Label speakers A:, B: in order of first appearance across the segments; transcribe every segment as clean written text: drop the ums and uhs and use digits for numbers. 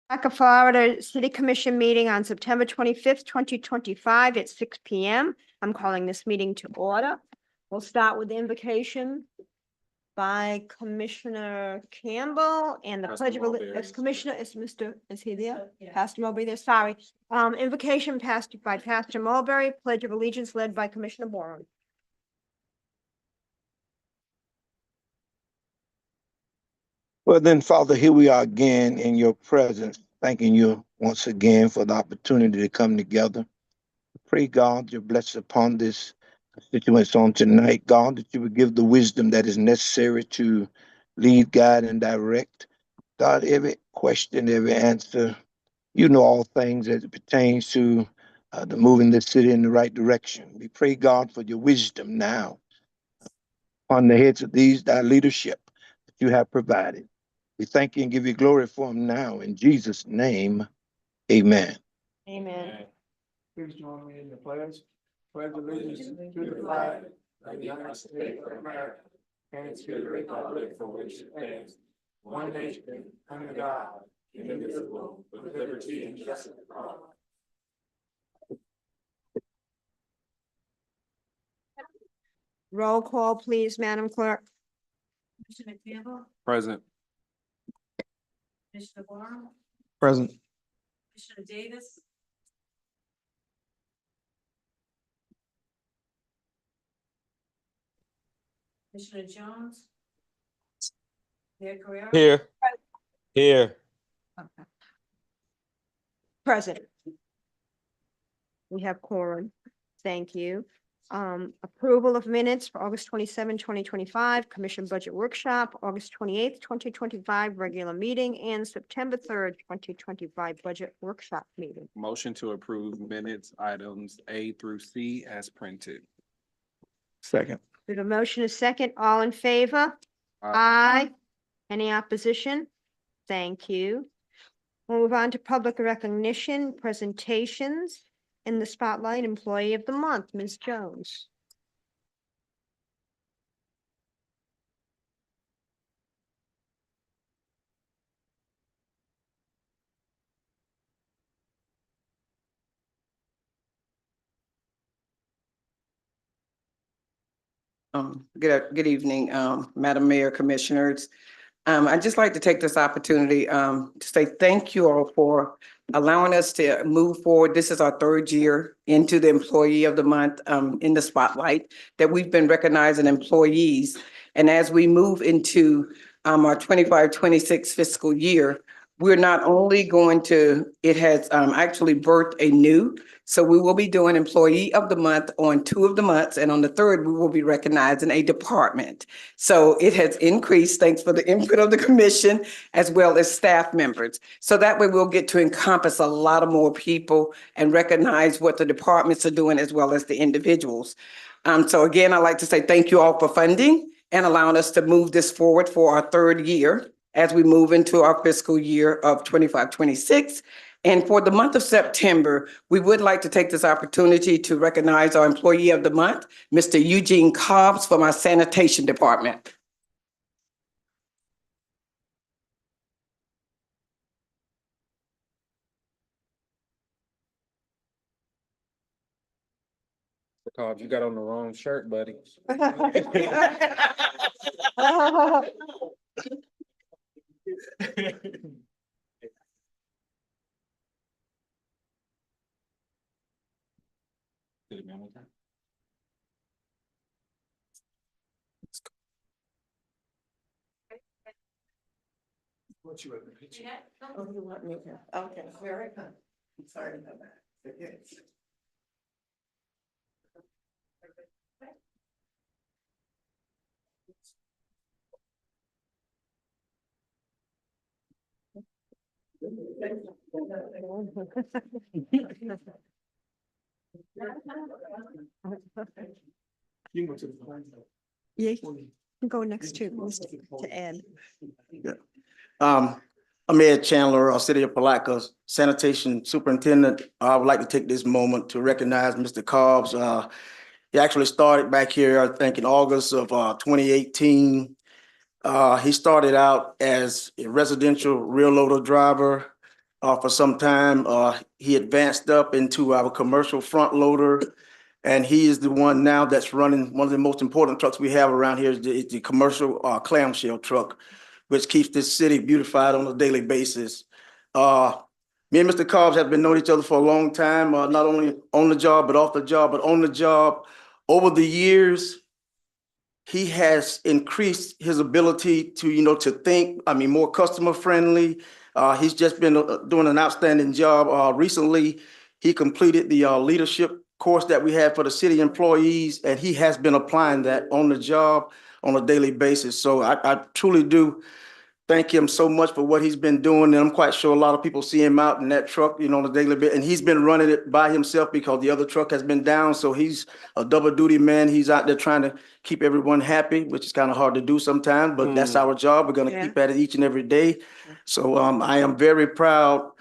A: Palatka, Florida City Commission meeting on September 25th, 2025 at 6 p.m. I'm calling this meeting to order. We'll start with the invocation by Commissioner Campbell and the Pledge of Allegiance. Commissioner, is he there?
B: Yeah.
A: Pastor Mulberry there, sorry. Invocation passed by Pastor Mulberry, Pledge of Allegiance led by Commissioner Boren.
C: Well, then, Father, here we are again in your presence, thanking you once again for the opportunity to come together. Pray, God, your blessing upon this constituents on tonight, God, that you would give the wisdom that is necessary to lead, guide, and direct. God, every question, every answer, you know all things as it pertains to the moving this city in the right direction. We pray, God, for your wisdom now on the heads of these, thy leadership that you have provided. We thank you and give you glory for them now. In Jesus' name, amen.
A: Amen.
D: Please join me in the pledge. Pledge allegiance to the flag of the United States of America and to the republic for which it stands, one nation, under God, indivisible, with liberty and justice for all.
A: Roll call, please, Madam Clerk.
B: Commissioner Campbell,
D: Present.
B: Commissioner Warren,
D: Present.
B: Commissioner Davis. Commissioner Jones. Mayor Guerrero.
D: Here. Here.
A: Present. We have quorum. Thank you. Approval of minutes for August 27, 2025, Commission Budget Workshop, August 28th, 2025, regular meeting, and September 3rd, 2025, Budget Workshop meeting.
E: Motion to approve minutes items A through C as printed.
D: Second.
A: We have a motion, a second. All in favor? Aye. Any opposition? Thank you. We'll move on to public recognition, presentations. In the spotlight, Employee of the Month, Ms. Jones.
F: Good evening, Madam Mayor, Commissioners. I'd just like to take this opportunity to say thank you all for allowing us to move forward. This is our third year into the Employee of the Month in the spotlight that we've been recognizing employees. And as we move into our 25-26 fiscal year, we're not only going to, it has actually birthed a new, so we will be doing Employee of the Month on 2 of the months, and on the 3rd, we will be recognizing a department. So it has increased, thanks for the input of the commission, as well as staff members. So that way we'll get to encompass a lot of more people and recognize what the departments are doing as well as the individuals. So again, I'd like to say thank you all for funding and allowing us to move this forward for our 3rd year as we move into our fiscal year of 25-26. And for the month of September, we would like to take this opportunity to recognize our Employee of the Month, Mr. Eugene Cobbs from our Sanitation Department.
E: Cobb, you got on the wrong shirt, buddy.
D: What you in the picture?
F: Oh, you want me to? Okay, very good. I'm sorry about that. Okay.
D: You can go to the front.
A: Yeah, you can go next to Ed.
G: Yeah. I'm Ed Chandler, City of Palatka Sanitation Superintendent. I would like to take this moment to recognize Mr. Cobbs. He actually started back here, I think, in August of 2018. He started out as a residential rear loader driver. for some time. He advanced up into our commercial front loader. And he is the one now that's running one of the most important trucks we have around here is the commercial clamshell truck, which keeps this city beautified on a daily basis. Me and Mr. Cobbs have been knowing each other for a long time, not only on the job, but off the job, but on the job. Over the years, he has increased his ability to, to think, more customer friendly. He's just been doing an outstanding job. Recently, he completed the leadership course that we have for the city employees, and he has been applying that on the job on a daily basis. So I truly do thank him so much for what he's been doing. And I'm quite sure a lot of people see him out in that truck, on a daily basis. And he's been running it by himself because the other truck has been down. So he's a double duty man. He's out there trying to keep everyone happy, which is kind of hard to do sometimes, but that's our job. We're going to keep at it each and every day. So I am very proud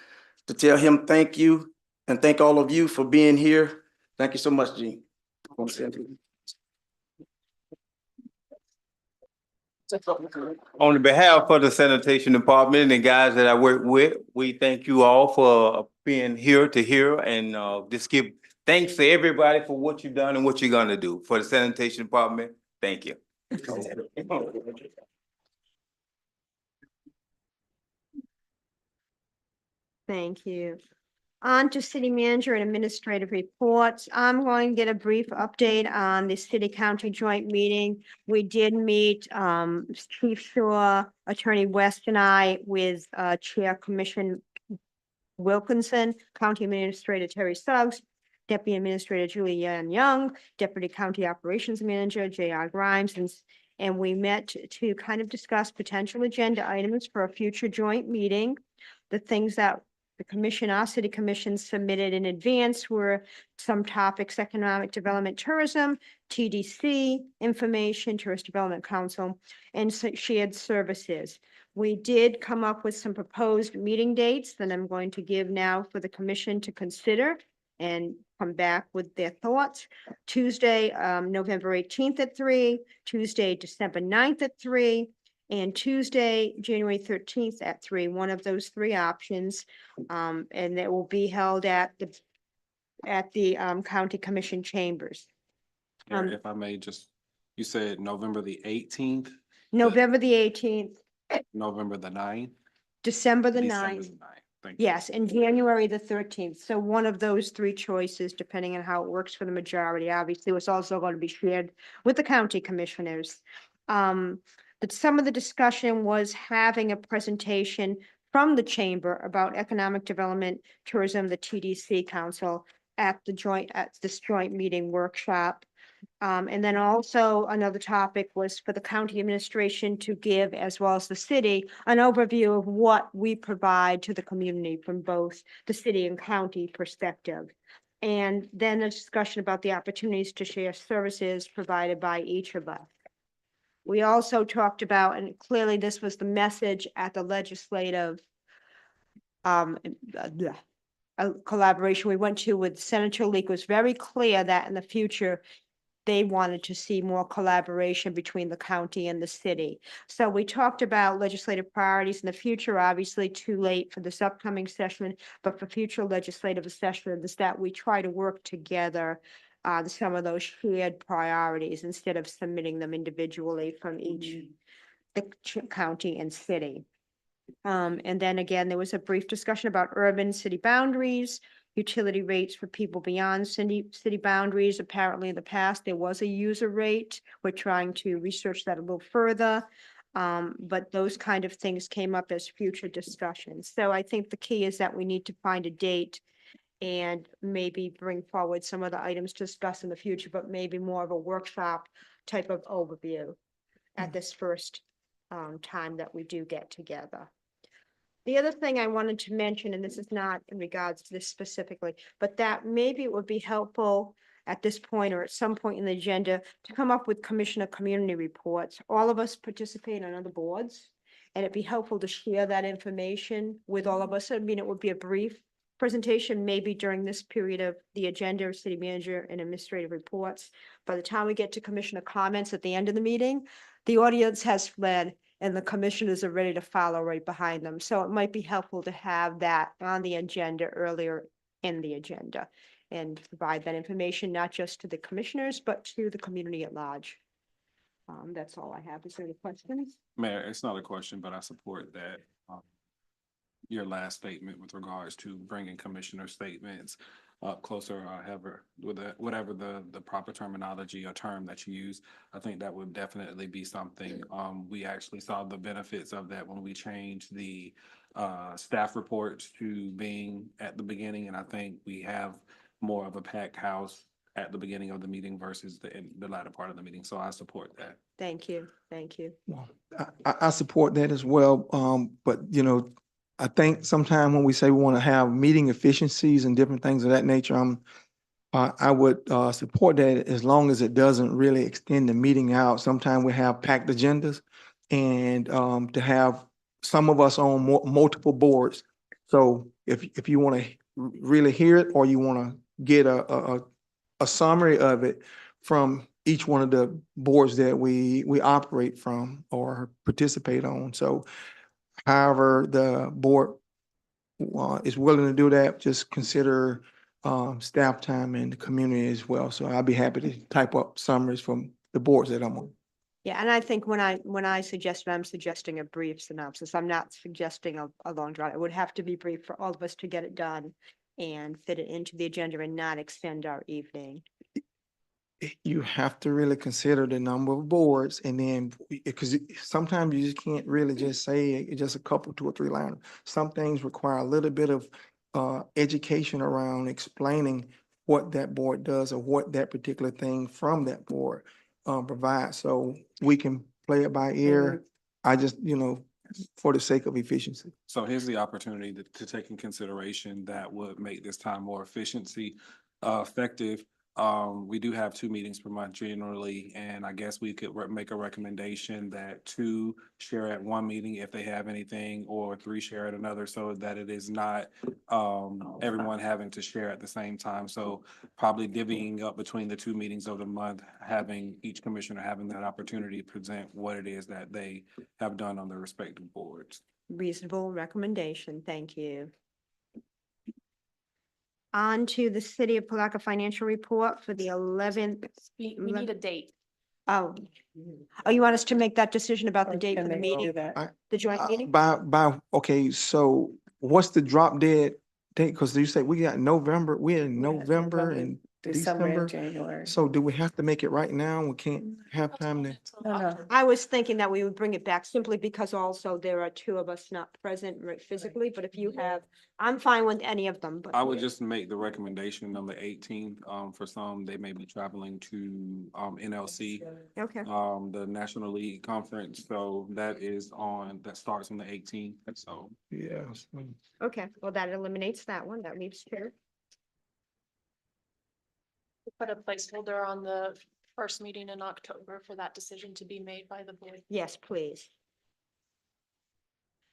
G: to tell him thank you and thank all of you for being here. Thank you so much, Gene.
H: On behalf of the sanitation department and the guys that I work with, we thank you all for being here to hear and just give thanks to everybody for what you've done and what you're gonna do for the sanitation department. Thank you.
A: Thank you. On to city manager and administrative reports. I'm going to get a brief update on the city-county joint meeting. We did meet Chief Shaw, Attorney West, and I with Chair Commission Wilkinson, County Administrator Terry Suggs, Deputy Administrator Julianne Young, Deputy County Operations Manager J.R. Grimes, and we met to kind of discuss potential agenda items for a future joint meeting. The things that our city commission submitted in advance were some topics: economic development, tourism, TDC, information, Tourist Development Council, and shared services. We did come up with some proposed meeting dates that I'm going to give now for the commission to consider and come back with their thoughts. Tuesday, November 18th at 3, Tuesday, December 9th at 3, and Tuesday, January 13th at 3, one of those three options. And it will be held at the county commission chambers.
E: Mayor, if I may just, you said November the 18th,
A: November the 18th,
E: November the 9th,
A: December the
E: December
A: 9th.
E: the 9th. Thank you.
A: Yes, and January the 13th. So one of those three choices, depending on how it works for the majority. Obviously, was also going to be shared with the county commissioners. That some of the discussion was having a presentation from the chamber about economic development, tourism, the TDC council at this joint meeting workshop. And then also another topic was for the county administration to give, as well as the city, an overview of what we provide to the community from both the city and county perspective. And then a discussion about the opportunities to share services provided by each of us. We also talked about, and clearly this was the message at the legislative collaboration we went to with Senator Leak, was very clear that in the future, they wanted to see more collaboration between the county and the city. So we talked about legislative priorities in the future, obviously too late for this upcoming session, but for future legislative sessions that we try to work together some of those shared priorities instead of submitting them individually from each the county and city. And then again, there was a brief discussion about urban city boundaries, utility rates for people beyond city boundaries. Apparently in the past, there was a user rate. We're trying to research that a little further. But those kind of things came up as future discussions. So I think the key is that we need to find a date and maybe bring forward some of the items to discuss in the future, but maybe more of a workshop type of overview at this first time that we do get together. The other thing I wanted to mention, and this is not in regards to this specifically, but that maybe it would be helpful at this point or at some point in the agenda to come up with commissioner community reports. All of us participate on other boards, and it'd be helpful to share that information with all of us. I mean, it would be a brief presentation, maybe during this period of the agenda of city manager and administrative reports. By the time we get to commissioner comments at the end of the meeting, the audience has fled and the commissioners are ready to follow right behind them. So it might be helpful to have that on the agenda earlier in the agenda and provide that information, not just to the commissioners, but to the community at large. That's all I have. Is there any questions?
E: Mayor, it's not a question, but I support that. Your last statement with regards to bringing commissioner statements up closer, however, with whatever the proper terminology or term that you use. I think that would definitely be something. We actually saw the benefits of that when we changed the staff reports to being at the beginning, and I think we have more of a packed house at the beginning of the meeting versus in the latter part of the meeting. So I support that.
A: Thank you. Thank you.
D: Well, I support that as well. But I think sometime when we say we want to have meeting efficiencies and different things of that nature, I would support that as long as it doesn't really extend the meeting out. Sometimes we have packed agendas and to have some of us on multiple boards. So if you want to really hear it or you want to get a summary of it from each one of the boards that we operate from or participate on. So however the board is willing to do that, just consider staff time and the community as well. So I'll be happy to type up summaries from the boards that I'm on.
A: Yeah, and I think when I suggest, I'm suggesting a brief synopsis. I'm not suggesting a long draw. It would have to be brief for all of us to get it done and fit it into the agenda and not extend our evening.
D: You have to really consider the number of boards and then, because sometimes you just can't really just say just a couple, 2 or 3 lines. Some things require a little bit of education around explaining what that board does or what that particular thing from that board provides. So we can play it by ear. I just, for the sake of efficiency.
E: So here's the opportunity to take in consideration that would make this time more effective. We do have 2 meetings per month generally, and I guess we could make a recommendation that 2 share at one meeting if they have anything, or 3 share at another, so that it is not everyone having to share at the same time. So probably divvying up between the 2 meetings of the month, having each commissioner having that opportunity to present what it is that they have done on their respective boards.
A: Reasonable recommendation. Thank you. On to the City of Palatka financial report for the 11th.
I: We need a date.
A: Oh, you want us to make that decision about the date for the meeting, the joint meeting?
D: Okay, so what's the drop dead date? Because you say we got November, we're in November and December.
F: January.
D: So do we have to make it right now? We can't have time to.
F: No.
A: I was thinking that we would bring it back simply because also there are 2 of us not present physically, but if you have, I'm fine with any of them, but.
E: I would just make the recommendation on the 18th. For some, they may be traveling to NLC,
A: Okay,
E: the National League Conference. So that starts on the 18th. So
D: Yes.
A: okay, well, that eliminates that one. That leaves 2.
I: Put a placeholder on the first meeting in October for that decision to be made by the board.
A: Yes, please.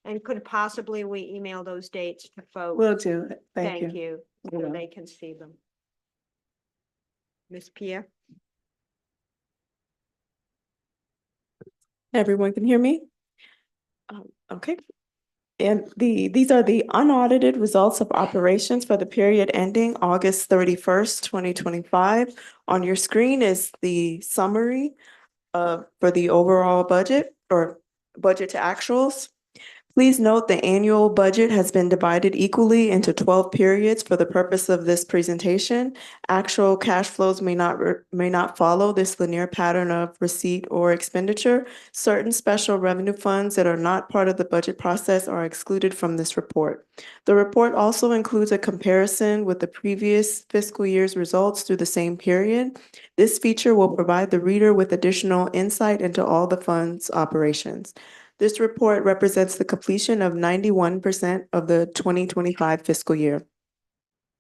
A: And could possibly we email those dates to folks?
F: Will do.
A: Thank you, so
F: Yeah.
A: they can see them. Ms. Pierre?
J: Everyone can hear me? Okay. And these are the unaudited results of operations for the period ending August 31st, 2025. On your screen is the summary for the overall budget or budget to actuals. Please note the annual budget has been divided equally into 12 periods for the purpose of this presentation. Actual cash flows may not follow this linear pattern of receipt or expenditure. Certain special revenue funds that are not part of the budget process are excluded from this report. The report also includes a comparison with the previous fiscal year's results through the same period. This feature will provide the reader with additional insight into all the fund's operations. This report represents the completion of 91% of the 2025 fiscal year.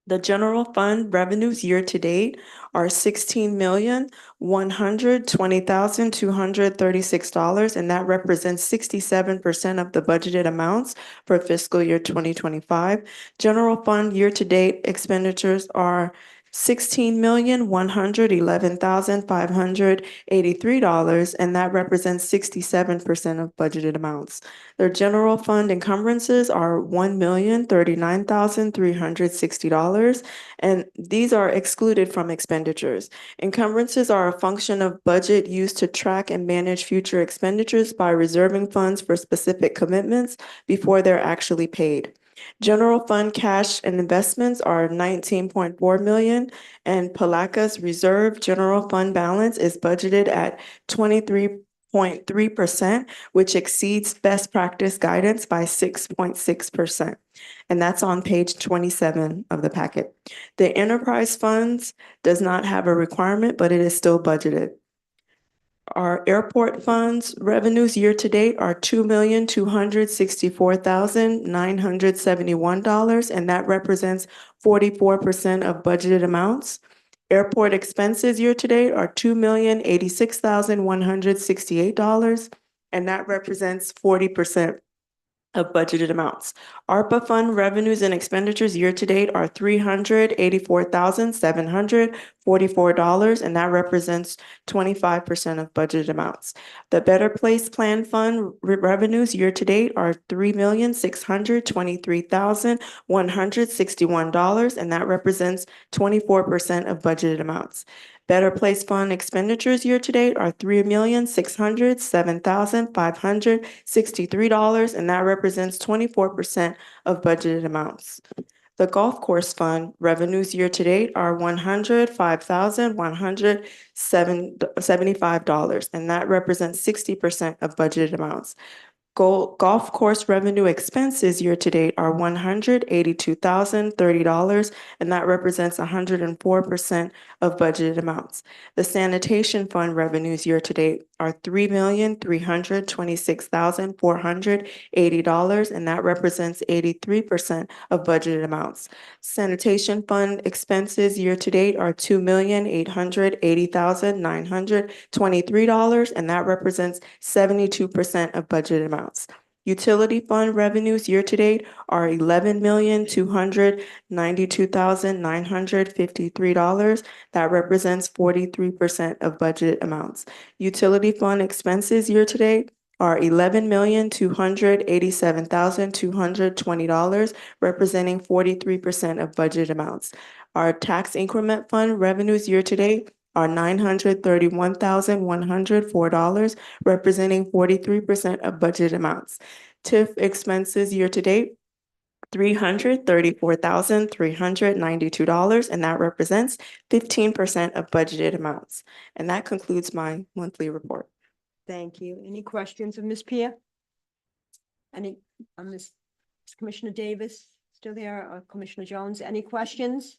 J: The general fund revenues year to date are $16,120,236, and that represents 67% of the budgeted amounts for fiscal year 2025. General fund year to date expenditures are $16,111,583, and that represents 67% of budgeted amounts. Their general fund encumbrances are $1,039,360, and these are excluded from expenditures. Encumbrances are a function of budget used to track and manage future expenditures by reserving funds for specific commitments before they're actually paid. General fund cash and investments are 19.4 million, and Palatka's reserve general fund balance is budgeted at 23.3%, which exceeds best practice guidance by 6.6%. And that's on page 27 of the packet. The enterprise funds does not have a requirement, but it is still budgeted. Our airport funds revenues year-to-date are $2,264,971, and that represents 44% of budgeted amounts. Airport expenses year-to-date are $2,086,168, and that represents 40% of budgeted amounts. ARPA fund revenues and expenditures year-to-date are $384,744, and that represents 25% of budgeted amounts. The Better Place Plan Fund revenues year-to-date are $3,623,161, and that represents 24% of budgeted amounts. Better Place Fund expenditures year-to-date are $3,607,563, and that represents 24% of budgeted amounts. The Golf Course Fund revenues year-to-date are $105,175, and that represents 60% of budgeted amounts. Golf course revenue expenses year-to-date are $182,030, and that represents 104% of budgeted amounts. The sanitation fund revenues year-to-date are $3,326,480, and that represents 83% of budgeted amounts. Sanitation fund expenses year-to-date are $2,880,923, and that represents 72% of budgeted amounts. Utility fund revenues year-to-date are $11,292,953. That represents 43% of budget amounts. Utility fund expenses year-to-date are $11,287,220, representing 43% of budget amounts. Our tax increment fund revenues year-to-date are $931,104, representing 43% of budget amounts. TIF expenses year-to-date, $334,392, and that represents 15% of budgeted amounts. And that concludes my monthly report.
A: Thank you. Any questions of Ms. Pia? Any, Ms. Commissioner Davis still there, or Commissioner Jones? Any questions?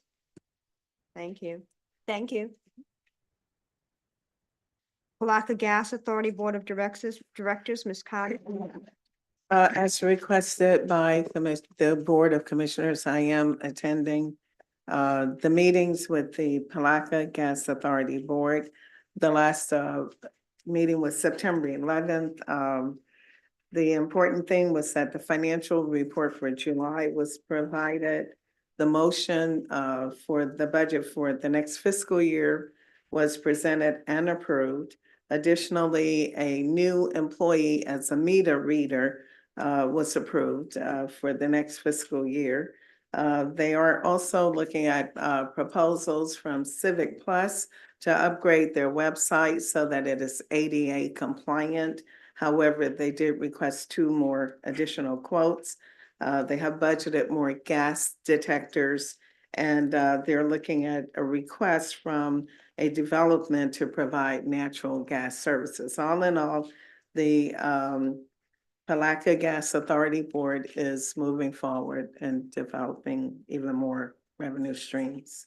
A: Thank you. Thank you. Palatka Gas Authority Board of Directors, Ms. Carter.
F: As requested by the Board of Commissioners, I am attending the meetings with the Palatka Gas Authority Board. The last meeting was September 11th. The important thing was that the financial report for July was provided. The motion for the budget for the next fiscal year was presented and approved. Additionally, a new employee as a meter reader was approved for the next fiscal year. They are also looking at proposals from Civic Plus to upgrade their website so that it is ADA compliant. However, they did request 2 more additional quotes. They have budgeted more gas detectors, and they're looking at a request from a development to provide natural gas services. All in all, the Palatka Gas Authority Board is moving forward and developing even more revenue streams.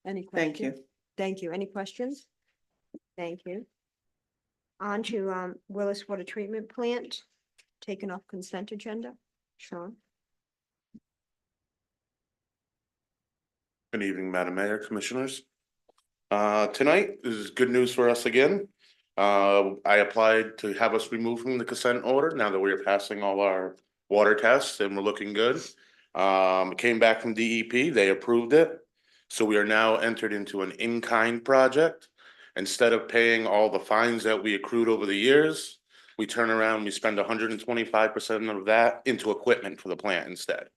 A: Any
F: Thank
A: questions?
F: you.
A: Thank you. Any questions? Thank you. On to Willis Water Treatment Plant, taken off consent agenda. Sean?
K: Good evening, Madam Mayor, Commissioners. Tonight is good news for us again. I applied to have us removed from the consent order now that we are passing all our water tests and we're looking good. It came back from DEP, they approved it. So we are now entered into an in-kind project. Instead of paying all the fines that we accrued over the years, we turn around, we spend 125% of that into equipment for the plant instead.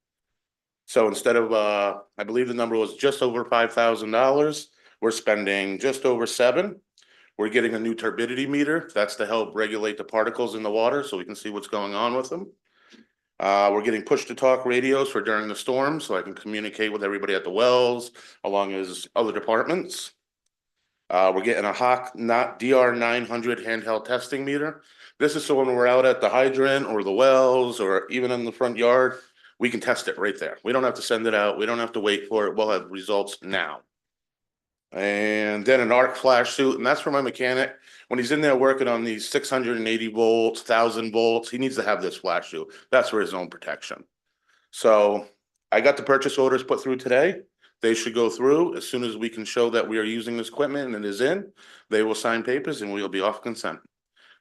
K: So instead of, I believe the number was just over $5,000, we're spending just over $7,000. We're getting a new turbidity meter. That's to help regulate the particles in the water so we can see what's going on with them. We're getting push-to-talk radios for during the storm, so I can communicate with everybody at the wells, along as other departments. We're getting a Hawk not DR900 handheld testing meter. This is so when we're out at the hydrant or the wells or even in the front yard, we can test it right there. We don't have to send it out. We don't have to wait for it. We'll have results now. And then an arc flash suit, and that's for my mechanic. When he's in there working on these 680 volts, 1,000 volts, he needs to have this flash suit. That's for his own protection. So I got the purchase orders put through today. They should go through as soon as we can show that we are using this equipment and it is in. They will sign papers and we'll be off consent,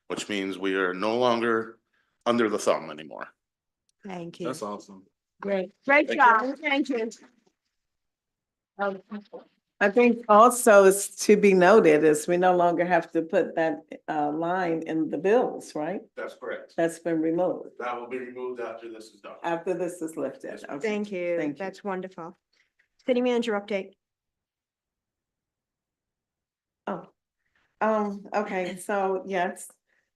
K: which means we are no longer under the thumb anymore.
A: Thank you.
E: That's awesome.
A: Great. Great job. Thank you.
F: I think also is to be noted is we no longer have to put that line in the bills, right?
K: That's correct.
F: That's been removed
K: That will be removed after this is done.
F: after this is lifted. Okay.
A: Thank you.
F: Thank you.
A: That's wonderful. City manager update.
F: Okay, so yes,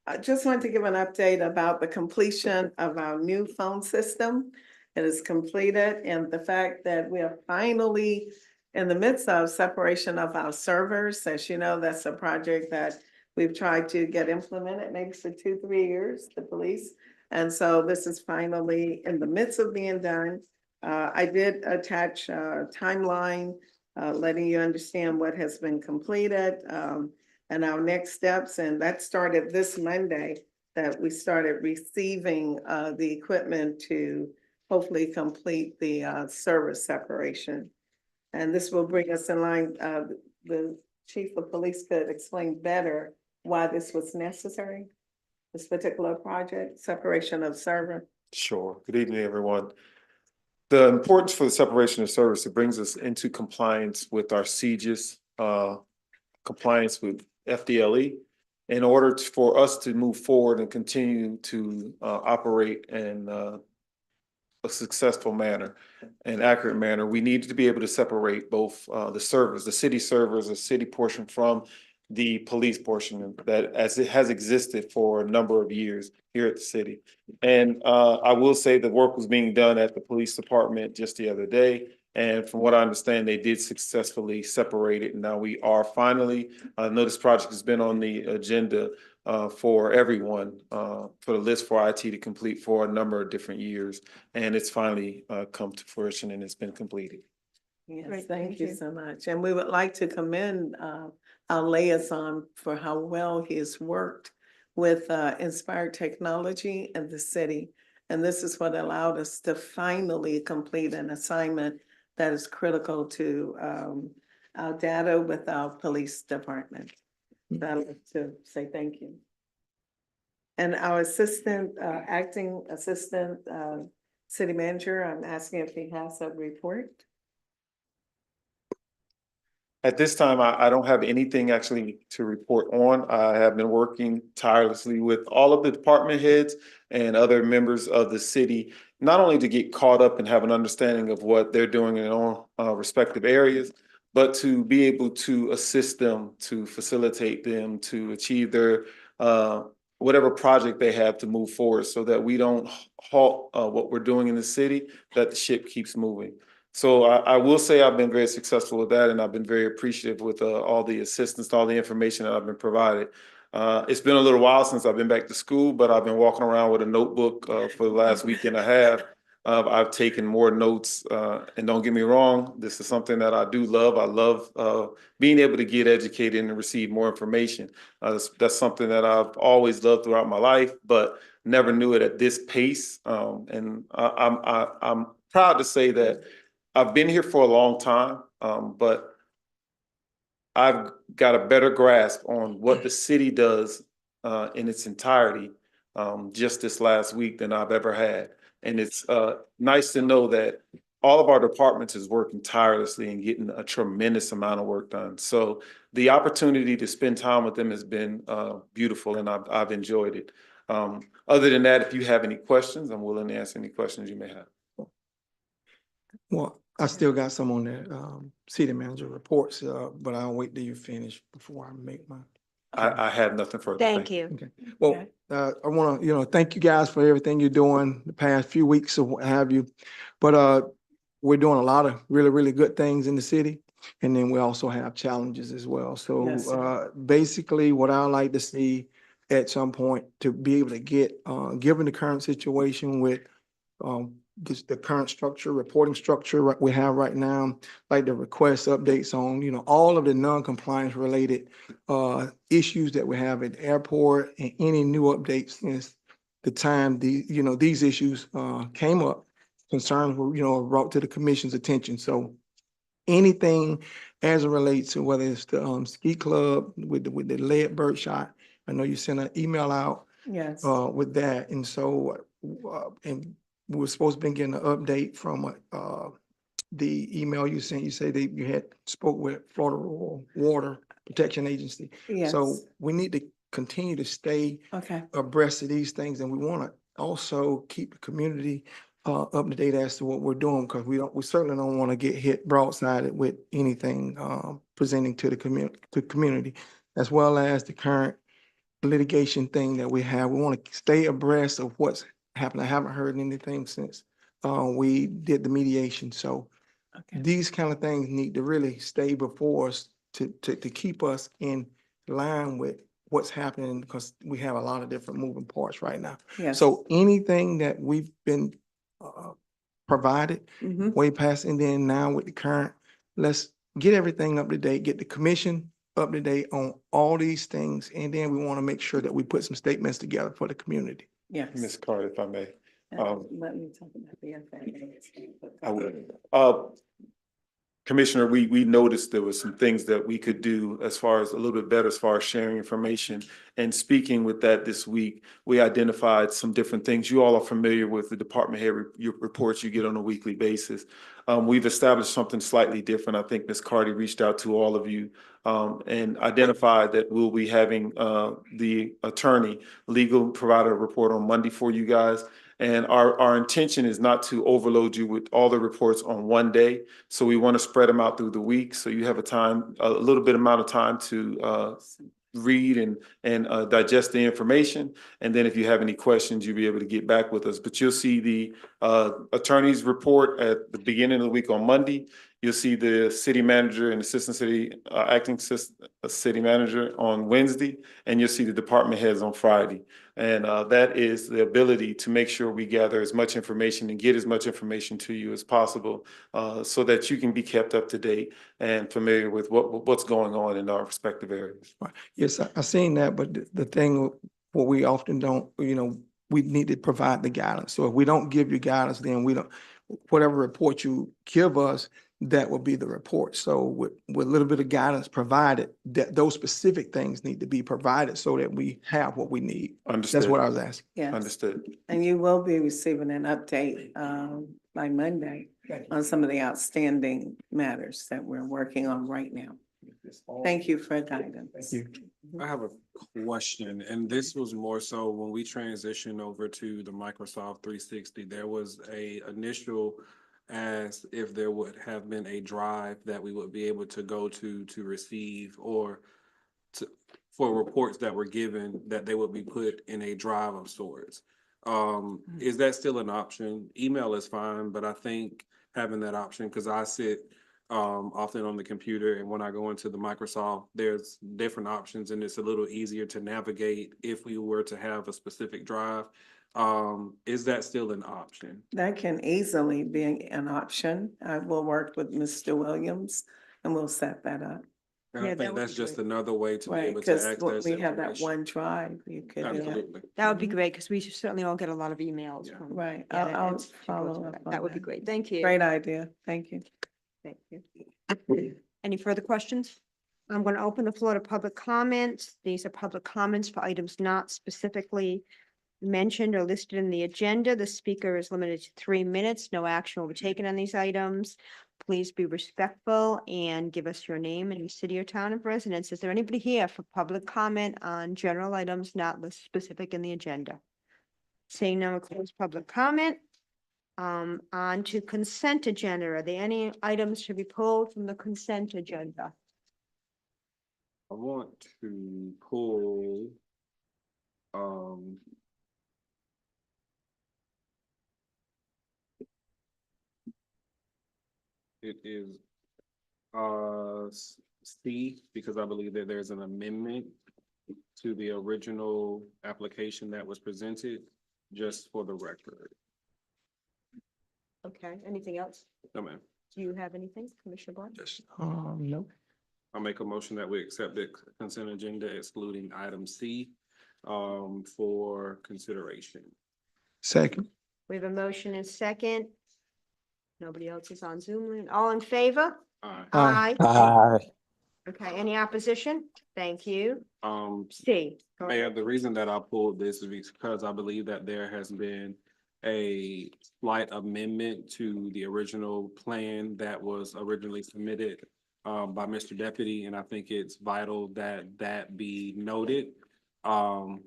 F: I just want to give an update about the completion of our new phone system. It is completed and the fact that we are finally in the midst of separation of our servers. As you know, that's a project that we've tried to get implemented maybe for 2-3 years, the police. And so this is finally in the midst of being done. I did attach a timeline, letting you understand what has been completed, and our next steps. And that started this Monday, that we started receiving the equipment to hopefully complete the server separation. And this will bring us in line, the chief of police could explain better why this was necessary, this particular project, separation of server.
D: Sure. Good evening, everyone. The importance for the separation of service, it brings us into compliance with our CGIS, compliance with FDLE. In order for us to move forward and continue to operate in a successful manner and accurate manner, we needed to be able to separate both the servers, the city servers, the city portion from the police portion that as it has existed for a number of years here at the city. And I will say the work was being done at the police department just the other day. And from what I understand, they did successfully separate it. And now we are finally, I know this project has been on the agenda for everyone, for the list for IT to complete for a number of different years. And it's finally come to fruition and it's been completed.
F: Yes,
A: Great,
F: thank you
A: you.
F: so much. And we would like to commend our liaison for how well he has worked with Inspired Technology in the city. And this is what allowed us to finally complete an assignment that is critical to our data with our police department. So I'd like to say thank you. And our assistant, acting assistant city manager, I'm asking if he has a report.
D: At this time, I don't have anything actually to report on. I have been working tirelessly with all of the department heads and other members of the city, not only to get caught up and have an understanding of what they're doing in their own respective areas, but to be able to assist them, to facilitate them, to achieve their whatever project they have to move forward so that we don't halt what we're doing in the city, that the ship keeps moving. So I will say I've been very successful with that, and I've been very appreciative with all the assistance, all the information that I've been provided. It's been a little while since I've been back to school, but I've been walking around with a notebook for the last week and a half. I've taken more notes, and don't get me wrong, this is something that I do love. I love being able to get educated and receive more information. That's something that I've always loved throughout my life, but never knew it at this pace. And I'm proud to say that I've been here for a long time, but I've got a better grasp on what the city does in its entirety just this last week than I've ever had. And it's nice to know that
E: all of our departments is working tirelessly and getting a tremendous amount of work done. So the opportunity to spend time with them has been beautiful, and I've enjoyed it. Other than that, if you have any questions, I'm willing to answer any questions you may have.
D: Well, I still got some on the city manager reports, but I'll wait till you finish before I make my.
E: I have nothing further.
A: Thank you.
D: Okay, well, I want to, thank you guys for everything you're doing the past few weeks or what have you. But we're doing a lot of really, really good things in the city. And then we also have challenges as well.
F: Yes,
D: So
F: sir.
D: basically what I like to see at some point to be able to get, given the current situation with just the current structure, reporting structure we have right now, like the request updates on, all of the non-compliance related issues that we have at the airport and any new updates since the time these issues came up, concerns were, brought to the commission's attention. So anything as it relates to whether it's the ski club with the lead bird shot, I know you sent an email out
F: Yes.
D: with that. And so, and we were supposed to be getting an update from the email you sent. You say that you had spoke with Florida Rural Water Protection Agency.
F: Yes.
D: So we need to continue to stay
F: Okay.
D: abreast of these things, and we want to also keep the community up to date as to what we're doing, because we certainly don't want to get hit broadsided with anything presenting to the community, as well as the current litigation thing that we have. We want to stay abreast of what's happened. I haven't heard anything since we did the mediation. So
F: Okay.
D: these kind of things need to really stay before us to keep us in line with what's happening, because we have a lot of different moving parts right now.
F: Yes.
D: So anything that we've been provided
F: Mhm.
D: way past, and then now with the current, let's get everything up to date, get the commission up to date on all these things, and then we want to make sure that we put some statements together for the community.
F: Yes.
E: Ms. Carter, if I may.
F: Let me talk about the FAA.
E: I would. Commissioner, we noticed there was some things that we could do as far as a little bit better as far as sharing information. And speaking with that this week, we identified some different things. You all are familiar with the department head reports you get on a weekly basis. We've established something slightly different. I think Ms. Carty reached out to all of you and identified that we'll be having the attorney legal provide a report on Monday for you guys. And our intention is not to overload you with all the reports on one day. So we want to spread them out through the week. So you have a little bit amount of time to read and digest the information. And then if you have any questions, you'll be able to get back with us. But you'll see the attorney's report at the beginning of the week on Monday. You'll see the city manager and assistant city, acting city manager on Wednesday, and you'll see the department heads on Friday. And that is the ability to make sure we gather as much information and get as much information to you as possible, so that you can be kept up to date and familiar with what's going on in our respective areas.
D: Right. Yes, I seen that, but the thing, what we often don't, we need to provide the guidance. So if we don't give you guidance, then we don't, whatever report you give us, that will be the report. So with a little bit of guidance provided, that those specific things need to be provided so that we have what we need.
E: Understood.
D: That's what I was asking.
F: Yes.
E: Understood.
F: And you will be receiving an update by Monday on some of the outstanding matters that we're working on right now. Thank you for guidance.
D: Thank you.
E: I have a question, and this was more so when we transitioned over to the Microsoft 360, there was a initial ask if there would have been a drive that we would be able to go to receive or for reports that were given, that they would be put in a drive of sorts. Is that still an option? Email is fine, but I think having that option, because I sit often on the computer, and when I go into the Microsoft, there's different options and it's a little easier to navigate if we were to have a specific drive. Is that still an option?
F: That can easily be an option. I will work with Mr. Williams and we'll set that up.
E: And
A: Yeah,
E: I
A: that
E: think
A: would
E: that's
A: be
E: just
A: great.
E: another way to be
F: Right,
E: able to
F: because
E: access
F: we have that
E: information.
F: one drive, you could.
E: Absolutely.
A: That would be
F: Mhm.
A: great, because we certainly all get a lot of emails
E: Yeah.
A: from.
F: Right,
A: Yeah,
F: I'll
A: and people
F: follow
A: do
F: up
A: that.
F: on
A: That would be
F: that.
A: great. Thank you.
F: Great idea, thank you.
A: Thank you. Any further questions? I'm going to open the floor to public comments. These are public comments for items not specifically mentioned or listed in the agenda. The speaker is limited to 3 minutes. No action will be taken on these items. Please be respectful and give us your name and your city or town of residence. Is there anybody here for public comment on general items not listed specific in the agenda? Seeing none, we'll close public comment. On to consent agenda. Are there any items to be pulled from the consent agenda?
E: I want to pull, it is, C, because I believe that there's an amendment to the original application that was presented, just for the record.
A: Okay, anything else?
E: No, ma'am.
A: Do you have anything, Commissioner Barnes?
C: No.
E: I'll make a motion that we accept the consent agenda excluding item C, for consideration.
C: Second.
A: We have a motion and second. Nobody else is on Zoom. All in favor?
E: Aye.
A: Aye. Okay, any opposition? Thank you. C. go ahead.
E: Mayor, the reason that I pulled this is because I believe that there has been a slight amendment to the original plan that was originally submitted by Mr. Deputy, and I think it's vital that that be noted.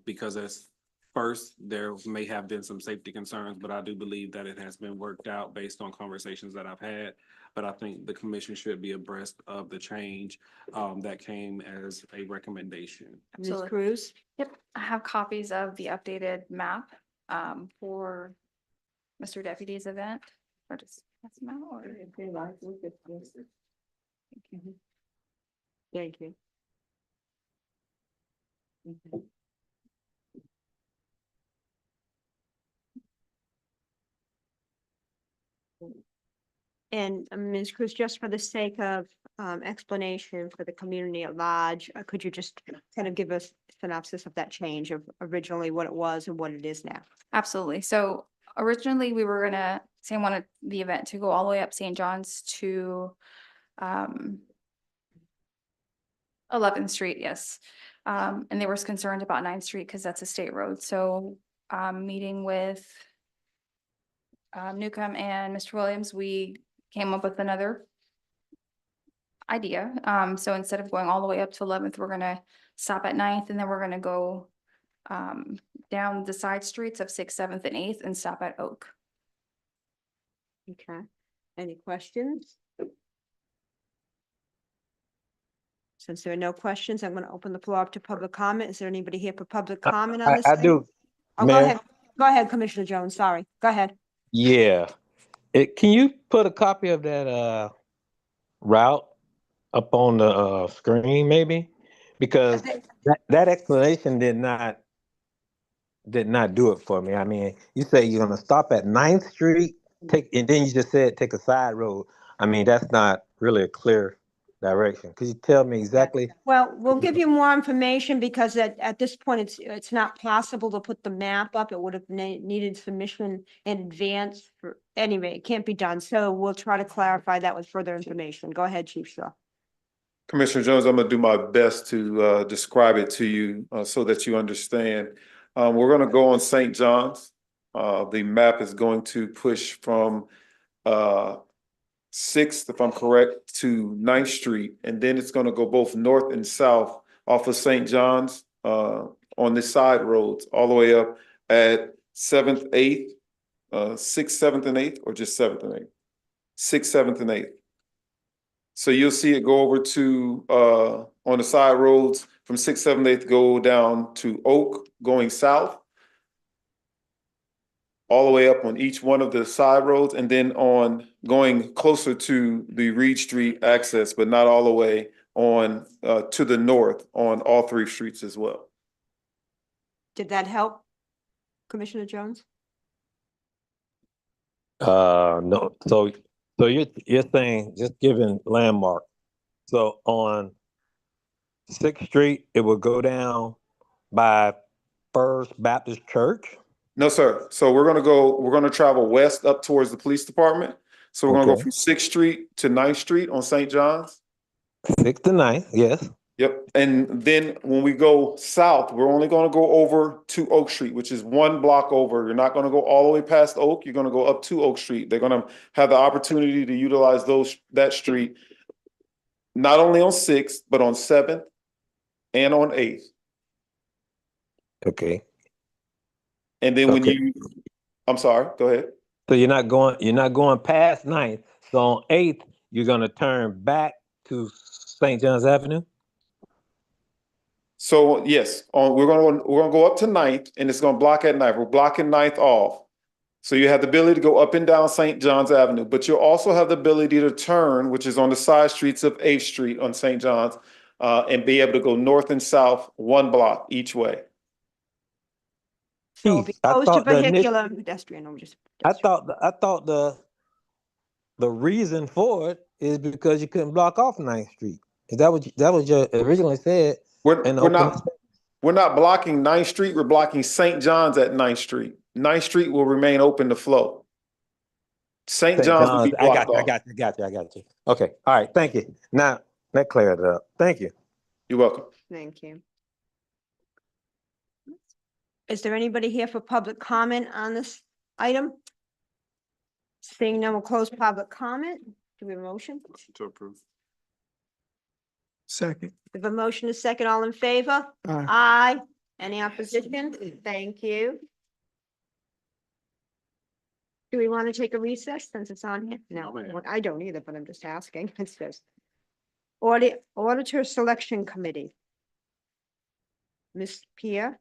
E: Because as first, there may have been some safety concerns, but I do believe that it has been worked out based on conversations that I've had. But I think the commission should be abreast of the change that came as a recommendation.
A: Ms.
L: Absolutely.
A: Cruz?
L: Yep, I have copies of the updated map for Mr. Deputy's event. Or just pass them out, or?
A: Thank you. And Ms. Cruz, just for the sake of explanation for the community at large, could you just kind of give us a synopsis of that change of originally what it was and what it is now?
L: Absolutely. So originally we were gonna say wanted the event to go all the way up St. John's to 11th Street, yes. And they were concerned about 9th Street because that's a state road. So meeting with Newcomb and Mr. Williams, we came up with another idea. So instead of going all the way up to 11th, we're gonna stop at 9th, and then we're gonna go down the side streets of 6th, 7th, and 8th and stop at Oak.
A: Okay, any questions? Since there are no questions, I'm going to open the floor up to public comment. Is there anybody here for public comment on this?
M: I
A: item?
M: do.
A: Oh, go
M: Mayor.
A: ahead. Go ahead, Commissioner Jones. Sorry. Go ahead.
M: Yeah. Can you put a copy of that route up on the screen maybe? Because that explanation did not do it for me. I mean, you say you're gonna stop at 9th Street, and then you just said take a side road. I mean, that's not really a clear direction. Could you tell me exactly?
A: Well, we'll give you more information because at this point, it's not possible to put the map up. It would have needed submission in advance for, anyway, it can't be done. So we'll try to clarify that with further information. Go ahead, Chief Shaw.
D: Commissioner Jones, I'm gonna do my best to describe it to you so that you understand. We're gonna go on St. John's. The map is going to push from 6th, if I'm correct, to 9th Street, and then it's gonna go both north and south off of St. John's on the side roads, all the way up at 7th, 8th, 6th, 7th, and 8th, or just 7th and 8th? 6th, 7th, and 8th. So you'll see it go over to on the side roads from 6th, 7th, 8th, go down to Oak going south, all the way up on each one of the side roads, and then on going closer to the Reed Street access, but not all the way on to the north on all 3 streets as well.
A: Did that help, Commissioner Jones?
M: No. So you're saying just giving landmark. So on 6th Street, it will go down by First Baptist Church.
D: No, sir. So we're gonna travel west up towards the police department. So we're gonna go
M: Okay.
D: from 6th Street to 9th Street on St. John's.
M: 6th to 9th, yes.
D: Yep, and then when we go south, we're only gonna go over to Oak Street, which is one block over. You're not gonna go all the way past Oak, you're gonna go up to Oak Street. They're gonna have the opportunity to utilize that street not only on Sixth, but on Seventh and on Eighth.
M: Okay.
D: And then when
M: Okay.
D: I'm sorry, go ahead.
M: So you're not going past Ninth. So on Eighth, you're gonna turn back to St. John's Avenue?
D: So yes, we're gonna go up to Ninth and it's gonna block at night. We're blocking Ninth off. So you have the ability to go up and down St. John's Avenue, but you'll also have the ability to turn, which is on the side streets of 8th Street on St. John's, and be able to go north and south one block each way.
A: So it'll be
M: Jeez, I
A: closed to
M: thought the initial-
A: vehicular and pedestrian, or just.
M: I
A: pedestrian.
M: thought the reason for it is because you couldn't block off 9th Street. Is that what you originally said?
D: We're
M: in the
D: we're
M: opening
D: not we're not blocking 9th Street, we're blocking St. John's at 9th Street. 9th Street will remain open to flow. St.
M: St.
D: John's will
M: John's.
D: be
M: I
D: blocked
M: got
D: off.
M: you. I got you. Okay. All right. Thank you. Now that cleared it up. Thank you.
D: You're welcome.
A: Thank you. Is there anybody here for public comment on this item? Seeing none, we'll close public comment. Do we have a motion?
E: To approve.
D: Second.
A: We have a motion, a second, all in favor?
D: Aye.
A: Aye. Any opposition? Thank you. Do we want to take a recess since it's on here? No, well, I don't either, but I'm just asking. It says Auditor Selection Committee. Ms. Pierre?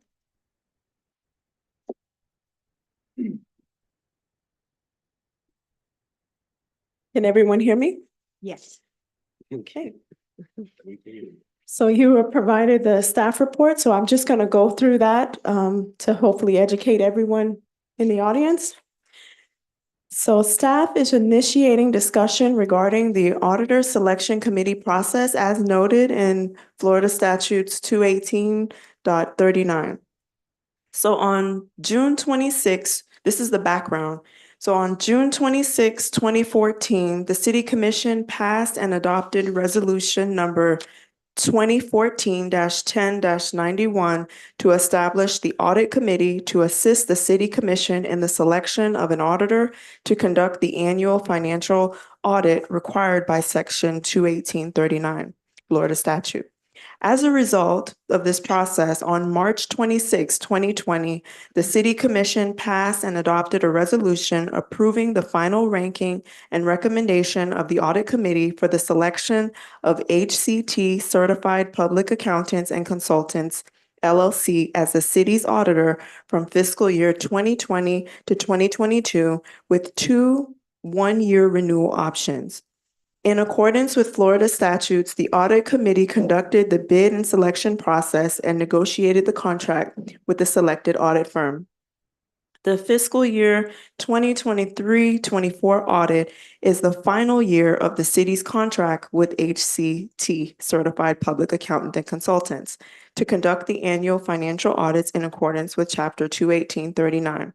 J: Can everyone hear me?
A: Yes.
J: Okay. So you were provided the staff report, so I'm just going to go through that to hopefully educate everyone in the audience. So staff is initiating discussion regarding the Auditor Selection Committee process as noted in Florida Statutes 218.39. So on June 26, this is the background. So on June 26, 2014, the City Commission passed and adopted resolution number 2014-10-91 to establish the Audit Committee to assist the City Commission in the selection of an auditor to conduct the annual financial audit required by Section 218.39, Florida statute. As a result of this process, on March 26, 2020, the City Commission passed and adopted a resolution approving the final ranking and recommendation of the Audit Committee for the selection of HCT Certified Public Accountants and Consultants, LLC, as the city's auditor from fiscal year 2020 to 2022 with two one-year renewal options. In accordance with Florida statutes, the Audit Committee conducted the bid and selection process and negotiated the contract with the selected audit firm. The fiscal year 2023-24 audit is the final year of the city's contract with HCT, Certified Public Accountant and Consultants, to conduct the annual financial audits in accordance with Chapter 218.39.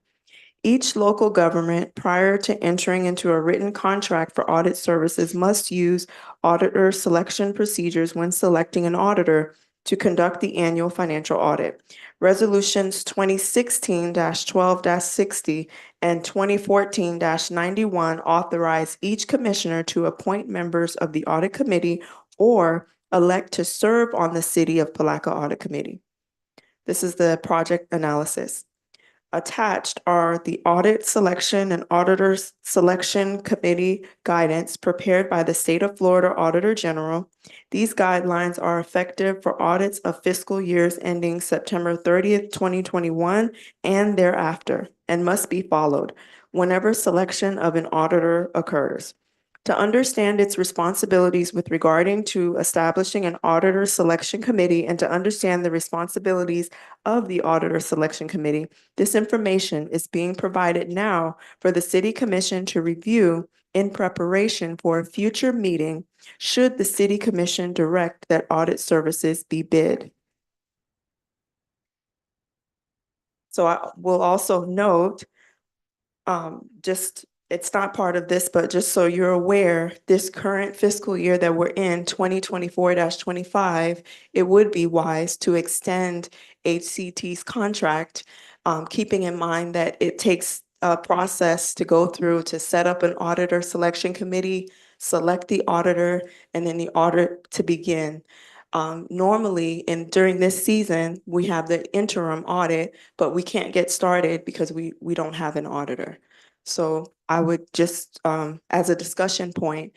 J: Each local government, prior to entering into a written contract for audit services, must use auditor selection procedures when selecting an auditor to conduct the annual financial audit. Resolutions 2016-12-60 and 2014-91 authorize each commissioner to appoint members of the audit committee or elect to serve on the City of Palatka Audit Committee. This is the project analysis. Attached are the Audit Selection and Auditors Selection Committee guidance prepared by the State of Florida Auditor General. These guidelines are effective for audits of fiscal years ending September 30th, 2021 and thereafter, and must be followed whenever selection of an auditor occurs. To understand its responsibilities with regarding to establishing an auditor selection committee and to understand the responsibilities of the auditor selection committee, this information is being provided now for the City Commission to review in preparation for a future meeting should the City Commission direct that audit services be bid. So I will also note, just it's not part of this, but just so you're aware, this current fiscal year that we're in, 2024-25, it would be wise to extend HCT's contract, keeping in mind that it takes a process to go through to set up an auditor selection committee, select the auditor, and then the audit to begin. Normally, and during this season, we have the interim audit, but we can't get started because we don't have an auditor. So I would just, as a discussion point,